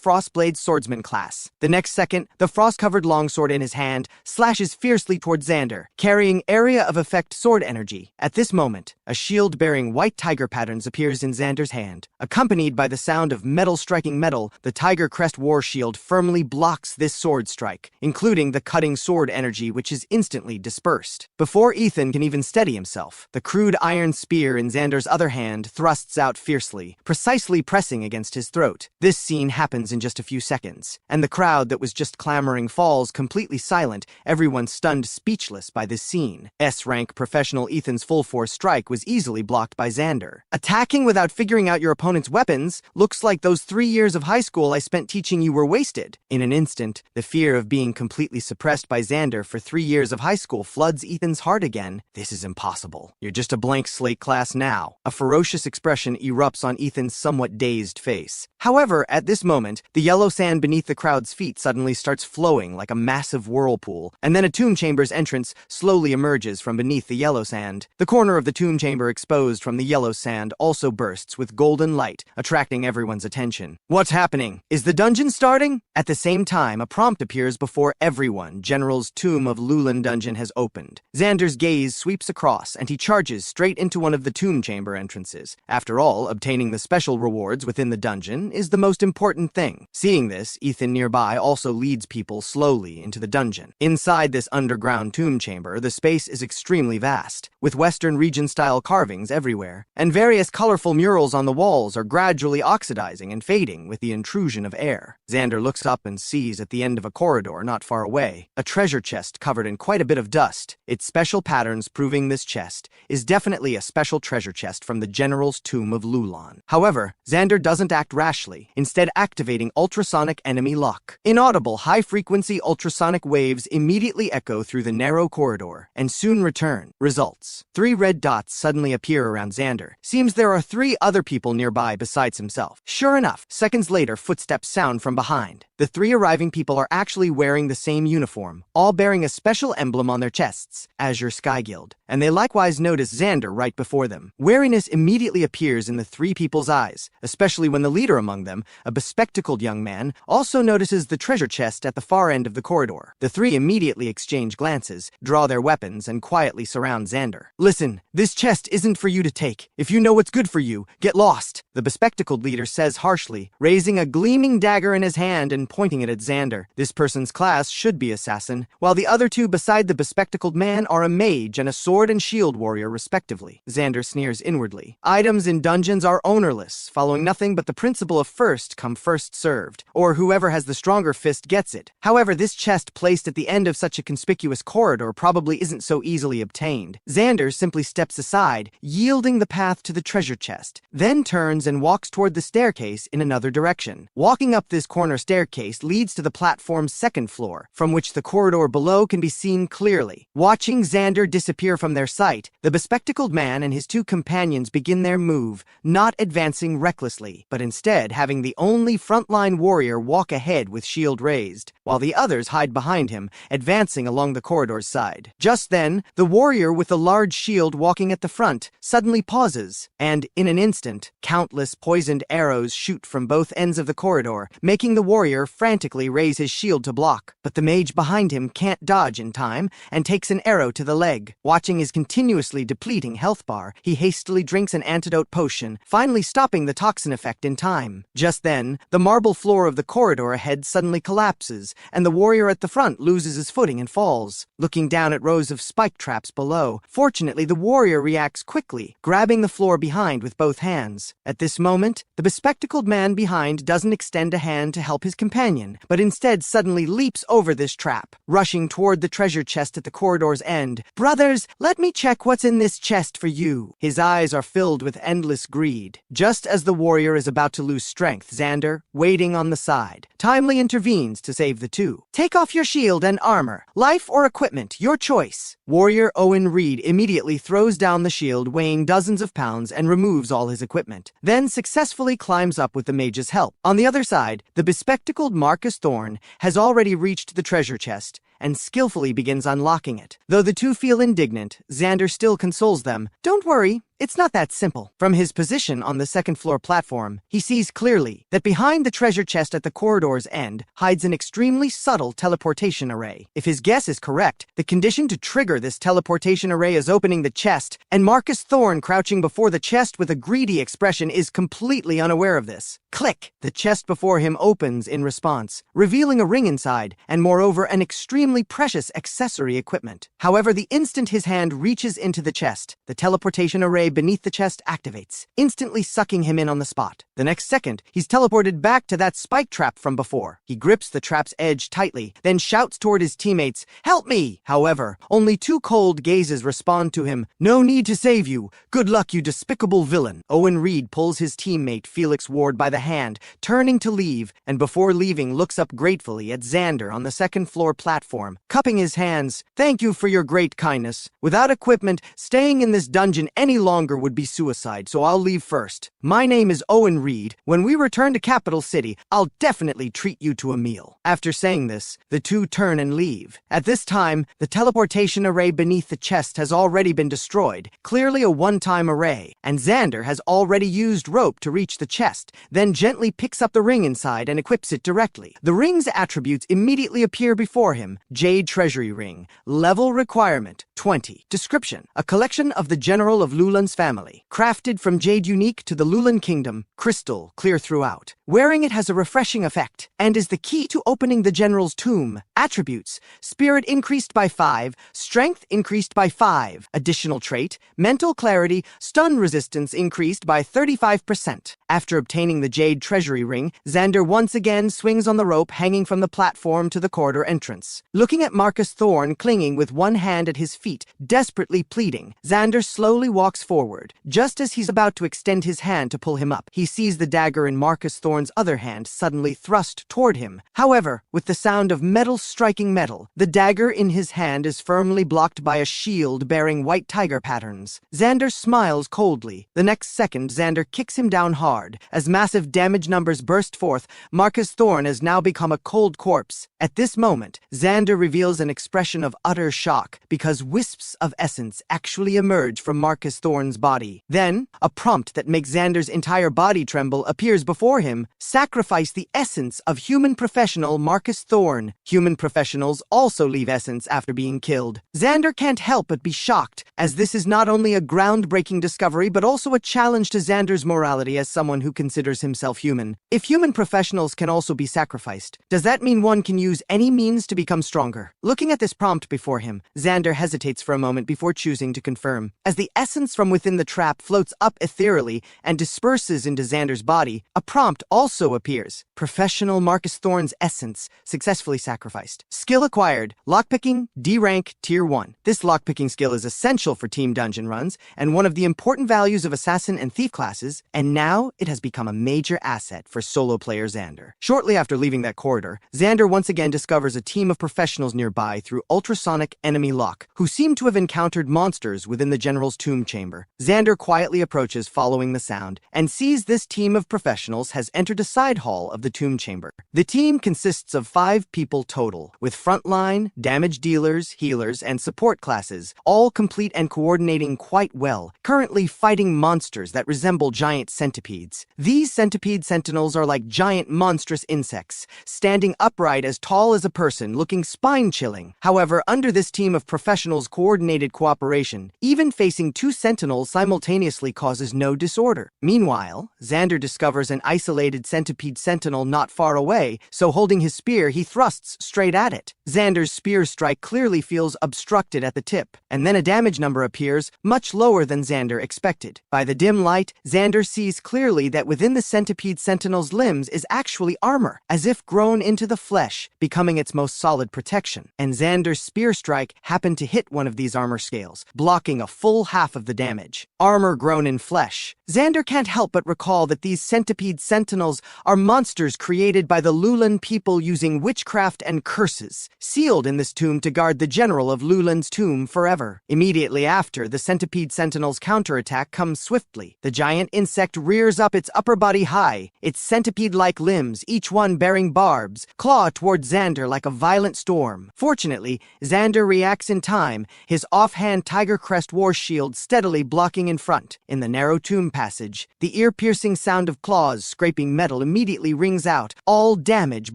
Frostblade swordsman class. The next second, the frost-covered longsword in his hand slashes fiercely toward Xander, carrying area of effect sword energy. At this moment, a shield bearing white tiger patterns appears in Xander's hand. Accompanied by the sound of metal striking metal, the Tiger Crest War Shield firmly blocks this sword strike, including the cutting sword energy, which is instantly dispersed. Before Ethan can even steady himself, the crude iron spear in Xander's other hand thrusts out fiercely, precisely pressing against his throat. This scene happens in just a few seconds, and the crowd that was just clamoring falls completely silent, everyone stunned speechless by this scene. S-rank professional Ethan's full-force strike was easily blocked by Xander. Attacking without figuring out your opponent's weapons looks like those 3 years of high school I spent teaching you were wasted. In an instant, the fear of being completely suppressed by Xander for 3 years of high school floods Ethan's heart again. This is impossible. You're just a blank slate class now. A ferocious expression erupts on Ethan's somewhat dazed face. However, at this moment, the yellow sand beneath the crowd's feet suddenly starts flowing like a massive whirlpool, and then a tomb chamber's entrance slowly emerges from beneath the yellow sand. The corner of the tomb chamber exposed from the yellow sand also bursts with golden light, attracting everyone's attention. What's happening? Is the dungeon starting? At the same time, a prompt appears before everyone. General's Tomb of Lulan dungeon has opened. Xander's gaze sweeps across, and he charges straight into one of the tomb chamber entrances. After all, obtaining the special rewards within the dungeon is the most important thing. Seeing this, Ethan nearby also leads people slowly into the dungeon. Inside this underground tomb chamber, the space is extremely vast, with Western region-style carvings everywhere, and various colorful murals on the walls are gradually oxidizing and fading with the intrusion of air. Xander looks up and sees at the end of a corridor not far away a treasure chest covered in quite a bit of dust. Its special patterns proving this chest is definitely a special treasure chest from the General's Tomb of Lulan. However, Xander doesn't act rashly rashly, instead activating ultrasonic enemy lock. Inaudible high-frequency ultrasonic waves immediately echo through the narrow corridor, and soon return. Results. 3 red dots suddenly appear around Xander. Seems there are 3 other people nearby besides himself. Sure enough, seconds later, footsteps sound from behind. The 3 arriving people are actually wearing the same uniform, all bearing a special emblem on their chests, Azure Sky Guild, and they likewise notice Xander right before them. Wariness immediately appears in the 3 people's eyes, especially when the leader among them, a bespectacled young man, also notices the treasure chest at the far end of the corridor. The 3 immediately exchange glances, draw their weapons, and quietly surround Xander. Listen, this chest isn't for you to take. If you know what's good for you, get lost, the bespectacled leader says harshly, raising a gleaming dagger in his hand and pointing it at Xander. This person's class should be assassin, while the other 2 beside the bespectacled man are a mage and a sword and shield warrior respectively. Xander sneers inwardly. Items in dungeons are ownerless, following nothing but the principle of first come first served, or whoever has the stronger fist gets it. However, this chest placed at the end of such a conspicuous corridor probably isn't so easily obtained. Xander simply steps aside, yielding the path to the treasure chest, then turns and walks toward the staircase in another direction. Walking up this corner staircase leads to the platform's 2nd floor, from which the corridor below can be seen clearly. Watching Xander disappear from their sight, the bespectacled man and his 2 companions begin their move, not advancing recklessly, but instead having the only frontline warrior walk ahead with shield raised, while the others hide behind him, advancing along the corridor's side. Just then, the warrior with the large shield walking at the front suddenly pauses, and in an instant, countless poisoned arrows shoot from both ends of the corridor, making the warrior frantically raise his shield to block. But the mage behind him can't dodge in time and takes an arrow to the leg. Watching his continuously depleting health bar, he hastily drinks an antidote potion, finally stopping the toxin effect in time. Just then, the marble floor of the corridor ahead suddenly collapses, and the warrior at the front loses his footing and falls, looking down at rows of spike traps below. Fortunately, the warrior reacts quickly, grabbing the floor behind with both hands. At this moment, the bespectacled man behind doesn't extend a hand to help his companion, but instead suddenly leaps over this trap, rushing toward the treasure chest at the corridor's end. Brothers, let me check what's in this chest for you. His eyes are filled with endless greed. Just as the warrior is about to lose strength, Xander, waiting on the side, timely intervenes to save the 2. Take off your shield and armor. Life or equipment, your choice. Warrior Owen Reed immediately throws down the shield weighing dozens of pounds and removes all his equipment, then successfully climbs up with the mage's help. On the other side, the bespectacled Marcus Thorne has already reached the treasure chest and skillfully begins unlocking it. Though the 2 feel indignant, Xander still consoles them. Don't worry, it's not that simple. From his position on the 2nd floor platform, he sees clearly that behind the treasure chest at the corridor's end hides an extremely subtle teleportation array. If his guess is correct, the condition to trigger this teleportation array is opening the chest, and Marcus Thorne, crouching before the chest with a greedy expression, is completely unaware of this. Click! The chest before him opens in response, revealing a ring inside, and moreover an extremely precious accessory equipment. However, the instant his hand reaches into the chest, the teleportation array beneath the chest activates, instantly sucking him in on the spot. The next second, he's teleported back to that spike trap from before. He grips the trap's edge tightly, then shouts toward his teammates, "Help me!" However, only 2 cold gazes respond to him. "No need to save you. Good luck, you despicable villain." Owen Reed pulls his teammate Felix Ward by the hand, turning to leave, and before leaving looks up gratefully at Xander on the 2nd floor platform, cupping his hands. "Thank you for your great kindness. Without equipment, staying in this dungeon any longer would be suicide, so I'll leave first. My name is Owen Reed. When we return to Capital City, I'll definitely treat you to a meal." After saying this, the 2 turn and leave. At this time, the teleportation array beneath the chest has already been destroyed, clearly a one-time array, and Xander has already used rope to reach the chest, then gently picks up the ring inside and equips it directly. The ring's attributes immediately appear before him. Jade Treasury Ring. Level requirement, 20. Description: a collection of the General of Lulan's family. Crafted from jade unique to the Lulan Kingdom, crystal, clear throughout. Wearing it has a refreshing effect, and is the key to opening the General's tomb. Attributes: spirit increased by 5, strength increased by 5. Additional trait: mental clarity, stun resistance increased by 35%. After obtaining the Jade Treasury Ring, Xander once again swings on the rope hanging from the platform to the corridor entrance. Looking at Marcus Thorne clinging with one hand at his feet, desperately pleading, Xander slowly walks forward forward. Just as he's about to extend his hand to pull him up, he sees the dagger in Marcus Thorne's other hand suddenly thrust toward him. However, with the sound of metal striking metal, the dagger in his hand is firmly blocked by a shield bearing white tiger patterns. Xander smiles coldly. The next second, Xander kicks him down hard. As massive damage numbers burst forth, Marcus Thorne has now become a cold corpse. At this moment, Xander reveals an expression of utter shock because wisps of essence actually emerge from Marcus Thorne's body. Then, a prompt that makes Xander's entire body tremble appears before him. Sacrifice the essence of human professional Marcus Thorne. Human professionals also leave essence after being killed. Xander can't help but be shocked, as this is not only a groundbreaking discovery but also a challenge to Xander's morality as someone who considers himself human. If human professionals can also be sacrificed, does that mean one can use any means to become stronger? Looking at this prompt before him, Xander hesitates for a moment before choosing to confirm. As the essence from within the trap floats up ethereally and disperses into Xander's body, a prompt also appears. Professional Marcus Thorne's essence successfully sacrificed. Skill acquired. Lockpicking, D rank, Tier 1. This lockpicking skill is essential for team dungeon runs and one of the important values of assassin and thief classes, and now it has become a major asset for solo player Xander. Shortly after leaving that corridor, Xander once again discovers a team of professionals nearby through ultrasonic enemy lock, who seem to have encountered monsters within the general's tomb chamber. Xander quietly approaches following the sound and sees this team of professionals has entered a side hall of the tomb chamber. The team consists of 5 people total, with frontline, damage dealers, healers, and support classes, all complete and coordinating quite well, currently fighting monsters that resemble giant centipedes. These centipede sentinels are like giant monstrous insects, standing upright as tall as a person, looking spine-chilling. However, under this team of professionals' coordinated cooperation, even facing 2 sentinels simultaneously causes no disorder. Meanwhile, Xander discovers an isolated centipede sentinel not far away, so holding his spear, he thrusts straight at it. Xander's spear strike clearly feels obstructed at the tip, and then a damage number appears, much lower than Xander expected. By the dim light, Xander sees clearly that within the centipede sentinel's limbs is actually armor, as if grown into the flesh, becoming its most solid protection. And Xander's spear strike happened to hit one of these armor scales, blocking a full half of the damage. Armor grown in flesh. Xander can't help but recall that these centipede sentinels are monsters created by the Lulan people using witchcraft and curses, sealed in this tomb to guard the general of Lulan's tomb forever. Immediately after, the centipede sentinel's counterattack comes swiftly. The giant insect rears up its upper body high, its centipede-like limbs, each one bearing barbs, claw toward Xander like a violent storm. Fortunately, Xander reacts in time, his offhand tiger crest war shield steadily blocking in front. In the narrow tomb passage, the ear-piercing sound of claws scraping metal immediately rings out, all damage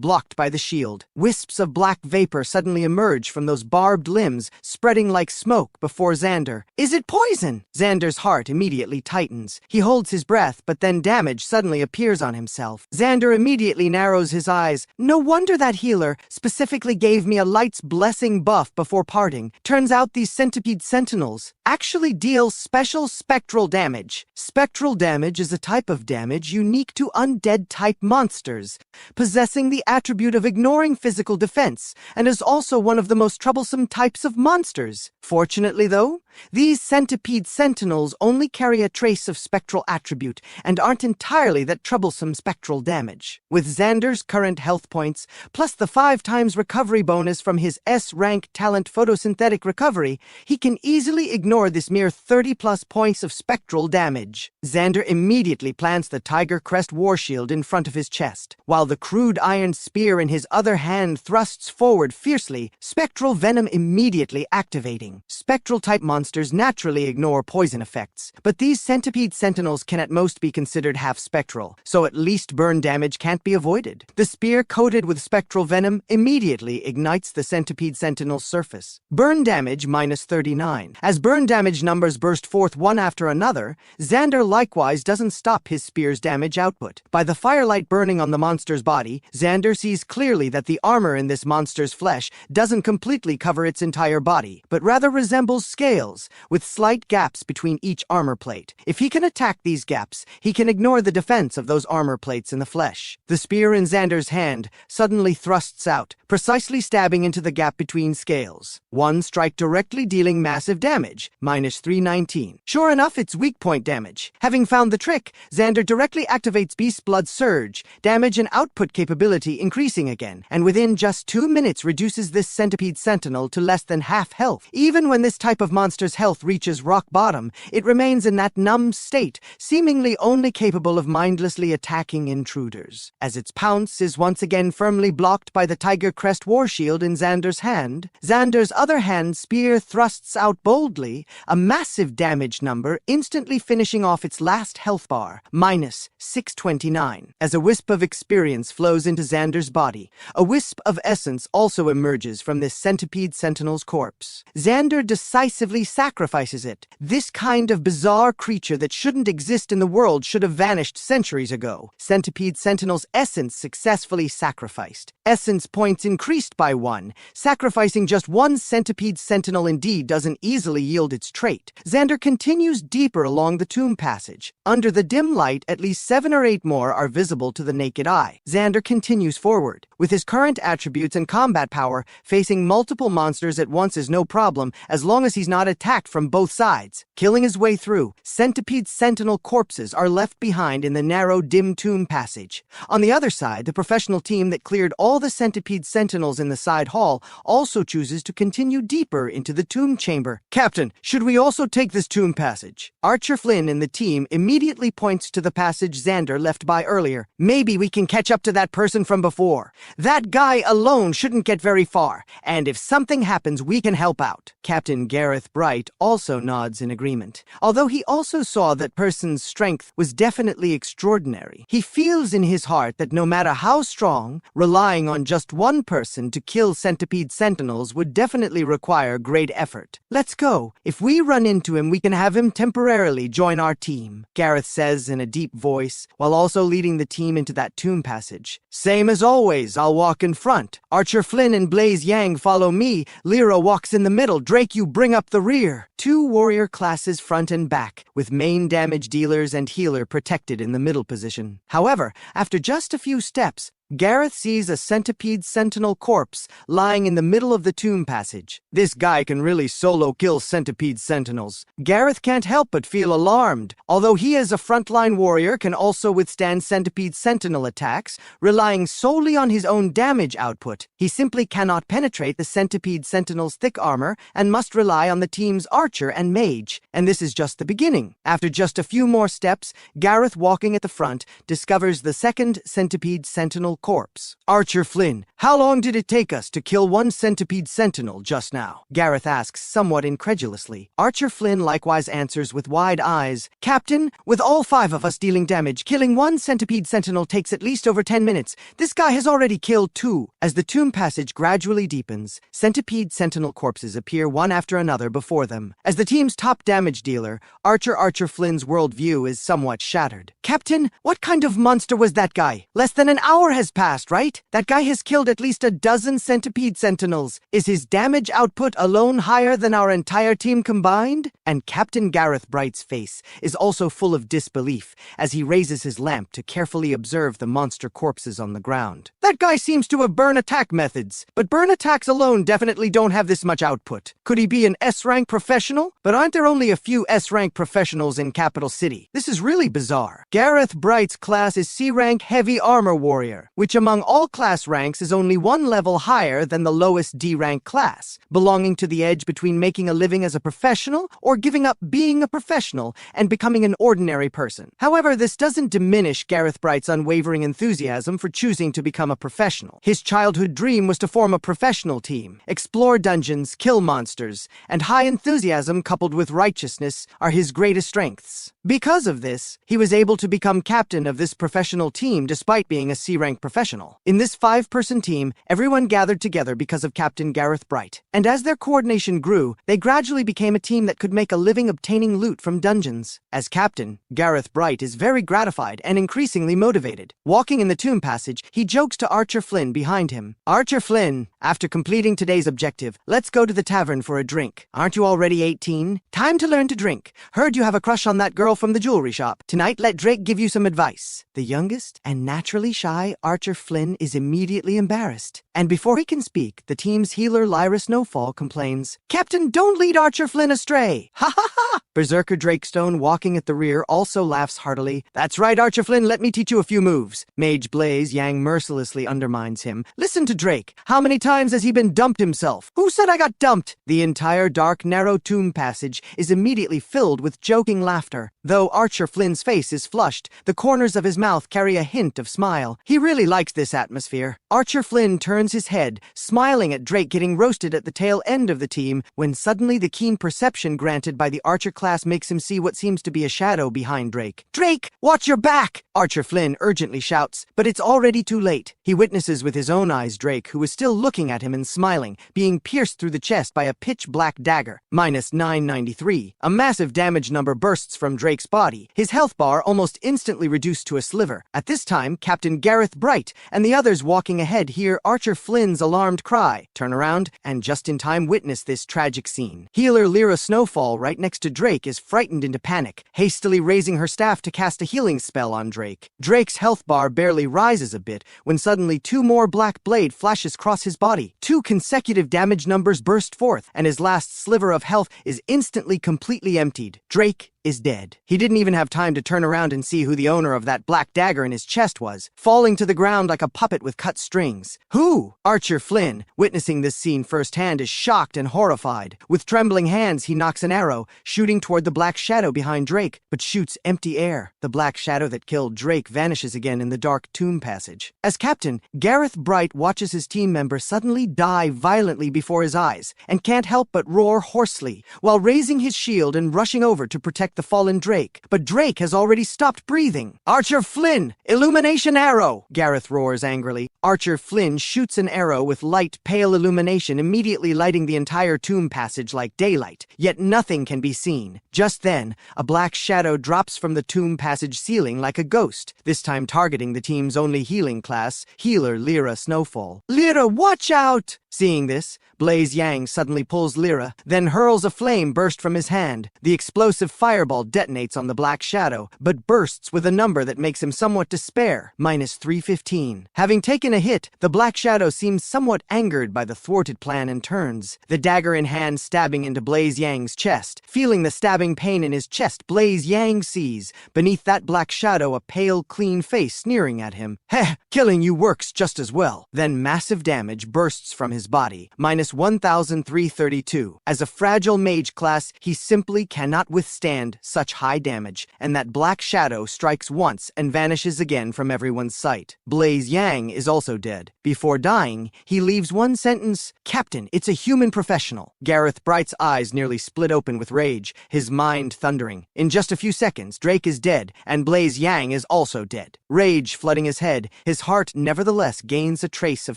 blocked by the shield. Wisps of black vapor suddenly emerge from those barbed limbs, spreading like smoke before Xander. Is it poison? Xander's heart immediately tightens. He holds his breath, but then damage suddenly appears on himself. Xander immediately narrows his eyes. No wonder that healer specifically gave me a light's blessing buff before parting. Turns out these centipede sentinels actually deal special spectral damage. Spectral damage is a type of damage unique to undead-type monsters, possessing the attribute of ignoring physical defense, and is also one of the most troublesome types of monsters. Fortunately, though, these centipede sentinels only carry a trace of spectral attribute and aren't entirely that troublesome spectral damage. With Xander's current health points, plus the 5 times recovery bonus from his S-rank talent photosynthetic recovery, he can easily ignore this mere 30+ points of spectral damage. Xander immediately plants the Tiger Crest war shield in front of his chest, while the crude iron spear in his other hand thrusts forward fiercely, spectral venom immediately activating. Spectral-type monsters naturally ignore poison effects, but these centipede sentinels can at most be considered half-spectral, so at least burn damage can't be avoided. The spear coated with spectral venom immediately ignites the centipede sentinel's surface. Burn damage -39. As burn damage numbers burst forth one after another, Xander likewise doesn't stop his spear's damage output. By the firelight burning on the monster's body, Xander sees clearly that the armor in this monster's flesh doesn't completely cover its entire body, but rather resembles scales, with slight gaps between each armor plate. If he can attack these gaps, he can ignore the defense of those armor plates in the flesh. The spear in Xander's hand suddenly thrusts out, precisely stabbing into the gap between scales. One strike directly dealing massive damage, -319. Sure enough, it's weak point damage. Having found the trick, Xander directly activates Beast Blood Surge, damage and output capability increasing again, and within just 2 minutes reduces this centipede sentinel to less than half health. Even when this type of monster's health reaches rock bottom, it remains in that numbed state, seemingly only capable of mindlessly attacking intruders. As its pounce is once again firmly blocked by the Tiger Crest War Shield in Xander's hand, Xander's other hand spear thrusts out boldly, a massive damage number instantly finishing off its last health bar, -629. As a wisp of experience flows into Xander's body, a wisp of essence also emerges from this centipede sentinel's corpse. Xander decisively sacrifices it. This kind of bizarre creature that shouldn't exist in the world should have vanished centuries ago. Centipede sentinel's essence successfully sacrificed. Essence points increased by 1. Sacrificing just one centipede sentinel indeed doesn't easily yield its trait. Xander continues deeper along the tomb passage. Under the dim light, at least 7 or 8 more are visible to the naked eye. Xander continues forward. With his current attributes and combat power, facing multiple monsters at once is no problem as long as he's not attacked from both sides. Killing his way through, centipede sentinel corpses are left behind in the narrow, dim tomb passage. On the other side, the professional team that cleared all the centipede sentinels in the side hall also chooses to continue deeper into the tomb chamber. "Captain, should we also take this tomb passage?" Archer Flynn and the team immediately points to the passage Xander left by earlier. "Maybe we can catch up to that person from before. That guy alone shouldn't get very far, and if something happens, we can help out." Captain Gareth Bright also nods in agreement. Although he also saw that person's strength was definitely extraordinary, he feels in his heart that no matter how strong, relying on just one person to kill centipede sentinels would definitely require great effort. "Let's go. If we run into him, we can have him temporarily join our team," Gareth says in a deep voice, while also leading the team into that tomb passage. "Same as always, I'll walk in front. Archer Flynn and Blaze Yang follow me. Lyra walks in the middle. Drake, you bring up the rear." 2 warrior classes front and back, with main damage dealers and healer protected in the middle position. However, after just a few steps, Gareth sees a centipede sentinel corpse lying in the middle of the tomb passage. This guy can really solo kill centipede sentinels. Gareth can't help but feel alarmed. Although he as a frontline warrior can also withstand centipede sentinel attacks, relying solely on his own damage output, he simply cannot penetrate the centipede sentinel's thick armor and must rely on the team's archer and mage. And this is just the beginning. After just a few more steps, Gareth, walking at the front, discovers the second centipede sentinel corpse. "Archer Flynn, how long did it take us to kill one centipede sentinel just now?" Gareth asks somewhat incredulously. Archer Flynn likewise answers with wide eyes, "Captain, with all 5 of us dealing damage, killing one centipede sentinel takes at least over 10 minutes. This guy has already killed 2. As the tomb passage gradually deepens, centipede sentinel corpses appear one after another before them. As the team's top damage dealer, Archer Flynn's worldview is somewhat shattered. "Captain, what kind of monster was that guy? Less than an hour has passed, right? That guy has killed at least a dozen centipede sentinels. Is his damage output alone higher than our entire team combined?" And Captain Gareth Bright's face is also full of disbelief as he raises his lamp to carefully observe the monster corpses on the ground. "That guy seems to have burn attack methods, but burn attacks alone definitely don't have this much output. Could he be an S-rank professional? But aren't there only a few S-rank professionals in Capital City? This is really bizarre." Gareth Bright's class is C-rank heavy armor warrior, which among all class ranks is only 1 level higher than the lowest D-rank class, belonging to the edge between making a living as a professional or giving up being a professional and becoming an ordinary person. However, this doesn't diminish Gareth Bright's unwavering enthusiasm for choosing to become a professional. His childhood dream was to form a professional team, explore dungeons, kill monsters, and high enthusiasm coupled with righteousness are his greatest strengths. Because of this, he was able to become captain of this professional team despite being a C-rank professional. In this 5-person team, everyone gathered together because of Captain Gareth Bright. And as their coordination grew, they gradually became a team that could make a living obtaining loot from dungeons. As captain, Gareth Bright is very gratified and increasingly motivated. Walking in the tomb passage, he jokes to Archer Flynn behind him. him. Archer Flynn, after completing today's objective, let's go to the tavern for a drink. Aren't you already 18? Time to learn to drink. Heard you have a crush on that girl from the jewelry shop. Tonight, let Drake give you some advice. The youngest and naturally shy Archer Flynn is immediately embarrassed. And before he can speak, the team's healer Lyra Snowfall complains, "Captain, don't lead Archer Flynn astray." Ha ha ha! Berserker Drakestone, walking at the rear, also laughs heartily. That's right, Archer Flynn, let me teach you a few moves. Mage Blaze Yang mercilessly undermines him. Listen to Drake. How many times has he been dumped himself? Who said I got dumped? The entire dark, narrow tomb passage is immediately filled with joking laughter. Though Archer Flynn's face is flushed, the corners of his mouth carry a hint of smile. He really likes this atmosphere. Archer Flynn turns his head, smiling at Drake getting roasted at the tail end of the team, when suddenly the keen perception granted by the Archer class makes him see what seems to be a shadow behind Drake. "Drake, watch your back!" Archer Flynn urgently shouts, but it's already too late. He witnesses with his own eyes Drake, who is still looking at him and smiling, being pierced through the chest by a pitch-black dagger. -993. A massive damage number bursts from Drake's body, his health bar almost instantly reduced to a sliver. At this time, Captain Gareth Bright and the others walking ahead hear Archer Flynn's alarmed cry, turn around, and just in time witness this tragic scene. Healer Lyra Snowfall, right next to Drake, is frightened into panic, hastily raising her staff to cast a healing spell on Drake. Drake's health bar barely rises a bit when suddenly two more black blade flashes across his body. Two consecutive damage numbers burst forth, and his last sliver of health is instantly completely emptied. Drake is dead. He didn't even have time to turn around and see who the owner of that black dagger in his chest was, falling to the ground like a puppet with cut strings. Who? Archer Flynn, witnessing this scene firsthand, is shocked and horrified. With trembling hands, he knocks an arrow, shooting toward the black shadow behind Drake, but shoots empty air. The black shadow that killed Drake vanishes again in the dark tomb passage. As captain, Gareth Bright watches his team member suddenly die violently before his eyes, and can't help but roar hoarsely, while raising his shield and rushing over to protect the fallen Drake. But Drake has already stopped breathing. "Archer Flynn, illumination arrow!" Gareth roars angrily. Archer Flynn shoots an arrow with light, pale illumination, immediately lighting the entire tomb passage like daylight, yet nothing can be seen. Just then, a black shadow drops from the tomb passage ceiling like a ghost, this time targeting the team's only healing class, healer Lyra Snowfall. "Lyra, watch out!" Seeing this, Blaze Yang suddenly pulls Lyra, then hurls a flame burst from his hand. The explosive fireball detonates on the black shadow, but bursts with a number that makes him somewhat despair, -315. Having taken a hit, the black shadow seems somewhat angered by the thwarted plan and turns, the dagger in hand stabbing into Blaze Yang's chest. Feeling the stabbing pain in his chest, Blaze Yang sees, beneath that black shadow, a pale, clean face sneering at him. "Heh, killing you works just as well." Then massive damage bursts from his body, -1332. As a fragile mage class, he simply cannot withstand such high damage, and that black shadow strikes once and vanishes again from everyone's sight. Blaze Yang is also dead. Before dying, he leaves one sentence, "Captain, it's a human professional." Gareth Bright's eyes nearly split open with rage, his mind thundering. In just a few seconds, Drake is dead, and Blaze Yang is also dead. Rage flooding his head, his heart nevertheless gains a trace of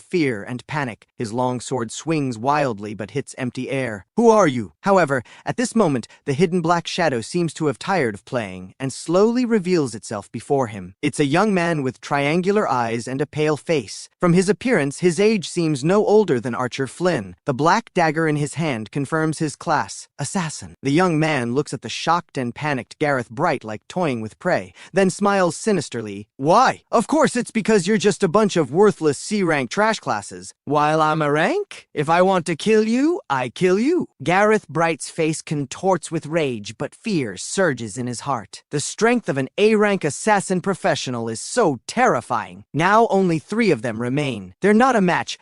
fear and panic. His long sword swings wildly but hits empty air. "Who are you?" However, at this moment, the hidden black shadow seems to have tired of playing and slowly reveals itself before him. It's a young man with triangular eyes and a pale face. From his appearance, his age seems no older than Archer Flynn. The black dagger in his hand confirms his class, assassin. The young man looks at the shocked and panicked Gareth Bright like toying with prey, then smiles sinisterly. "Why? Of course it's because you're just a bunch of worthless C-rank trash classes. While I'm a rank? If I want to kill you, I kill you." Gareth Bright's face contorts with rage, but fear surges in his heart. The strength of an A-rank assassin professional is so terrifying. Now only 3 of them remain. They're not a match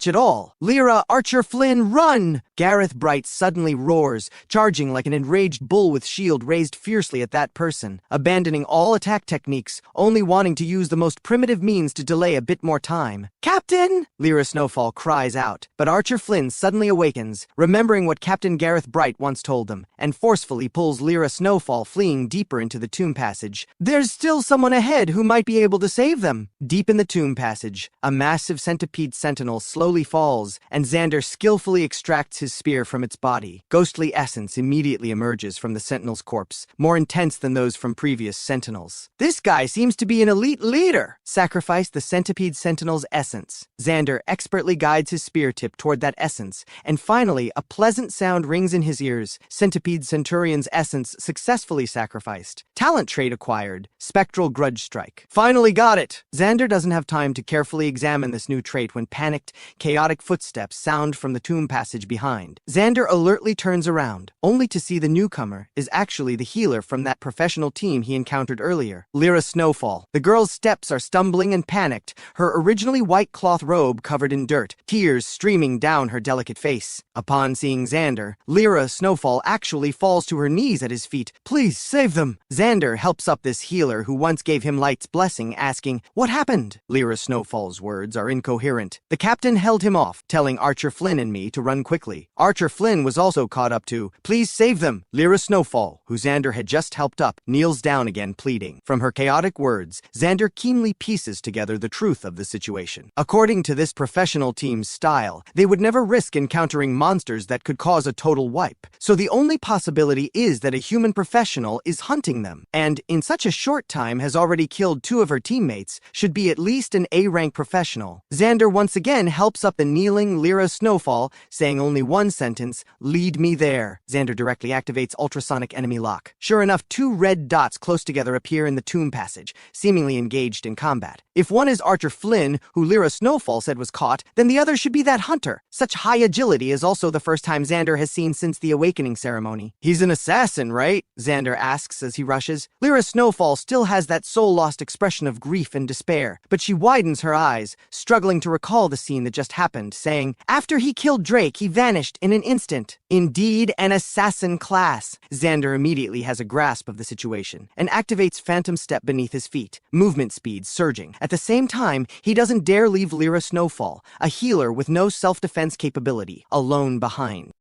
at all. "Lyra, Archer Flynn, run!" Gareth Bright suddenly roars, charging like an enraged bull with shield raised fiercely at that person, abandoning all attack techniques, only wanting to use the most primitive means to delay a bit more time. "Captain!" Lyra Snowfall cries out, but Archer Flynn suddenly awakens, remembering what Captain Gareth Bright once told them, and forcefully pulls Lyra Snowfall, fleeing deeper into the tomb passage. There's still someone ahead who might be able to save them. Deep in the tomb passage, a massive centipede sentinel slowly falls, and Xander skillfully extracts his spear from its body. Ghostly essence immediately emerges from the Sentinel's corpse, more intense than those from previous Sentinels. This guy seems to be an elite leader! Sacrifice the Centipede Sentinel's essence. Xander expertly guides his spear tip toward that essence, and finally, a pleasant sound rings in his ears. Centipede Centurion's essence successfully sacrificed. Talent trait acquired. Spectral Grudge Strike. Finally got it! Xander doesn't have time to carefully examine this new trait when panicked, chaotic footsteps sound from the tomb passage behind. Xander alertly turns around, only to see the newcomer is actually the healer from that professional team he encountered earlier, Lyra Snowfall. The girl's steps are stumbling and panicked, her originally white cloth robe covered in dirt, tears streaming down her delicate face. Upon seeing Xander, Lyra Snowfall actually falls to her knees at his feet. Please, save them! Xander helps up this healer who once gave him Light's blessing, asking, "What happened?" Lyra Snowfall's words are incoherent. The captain held him off, telling Archer Flynn and me to run quickly. Archer Flynn was also caught up to, "Please save them!" Lyra Snowfall, who Xander had just helped up, kneels down again, pleading. From her chaotic words, Xander keenly pieces together the truth of the situation. According to this professional team's style, they would never risk encountering monsters that could cause a total wipe. So the only possibility is that a human professional is hunting them, and in such a short time has already killed 2 of her teammates, should be at least an A-rank professional. Xander once again helps up the kneeling Lyra Snowfall, saying only one sentence, "Lead me there." Xander directly activates ultrasonic enemy lock. Sure enough, 2 red dots close together appear in the tomb passage, seemingly engaged in combat. If one is Archer Flynn, who Lyra Snowfall said was caught, then the other should be that hunter. Such high agility is also the first time Xander has seen since the awakening ceremony. "He's an assassin, right?" Xander asks as he rushes. Lyra Snowfall still has that soul-lost expression of grief and despair, but she widens her eyes, struggling to recall the scene that just happened, saying, "After he killed Drake, he vanished in an instant." Indeed, an assassin class. Xander immediately has a grasp of the situation and activates Phantom Step beneath his feet, movement speed surging. At the same time, he doesn't dare leave Lyra Snowfall, a healer with no self-defense capability, alone behind.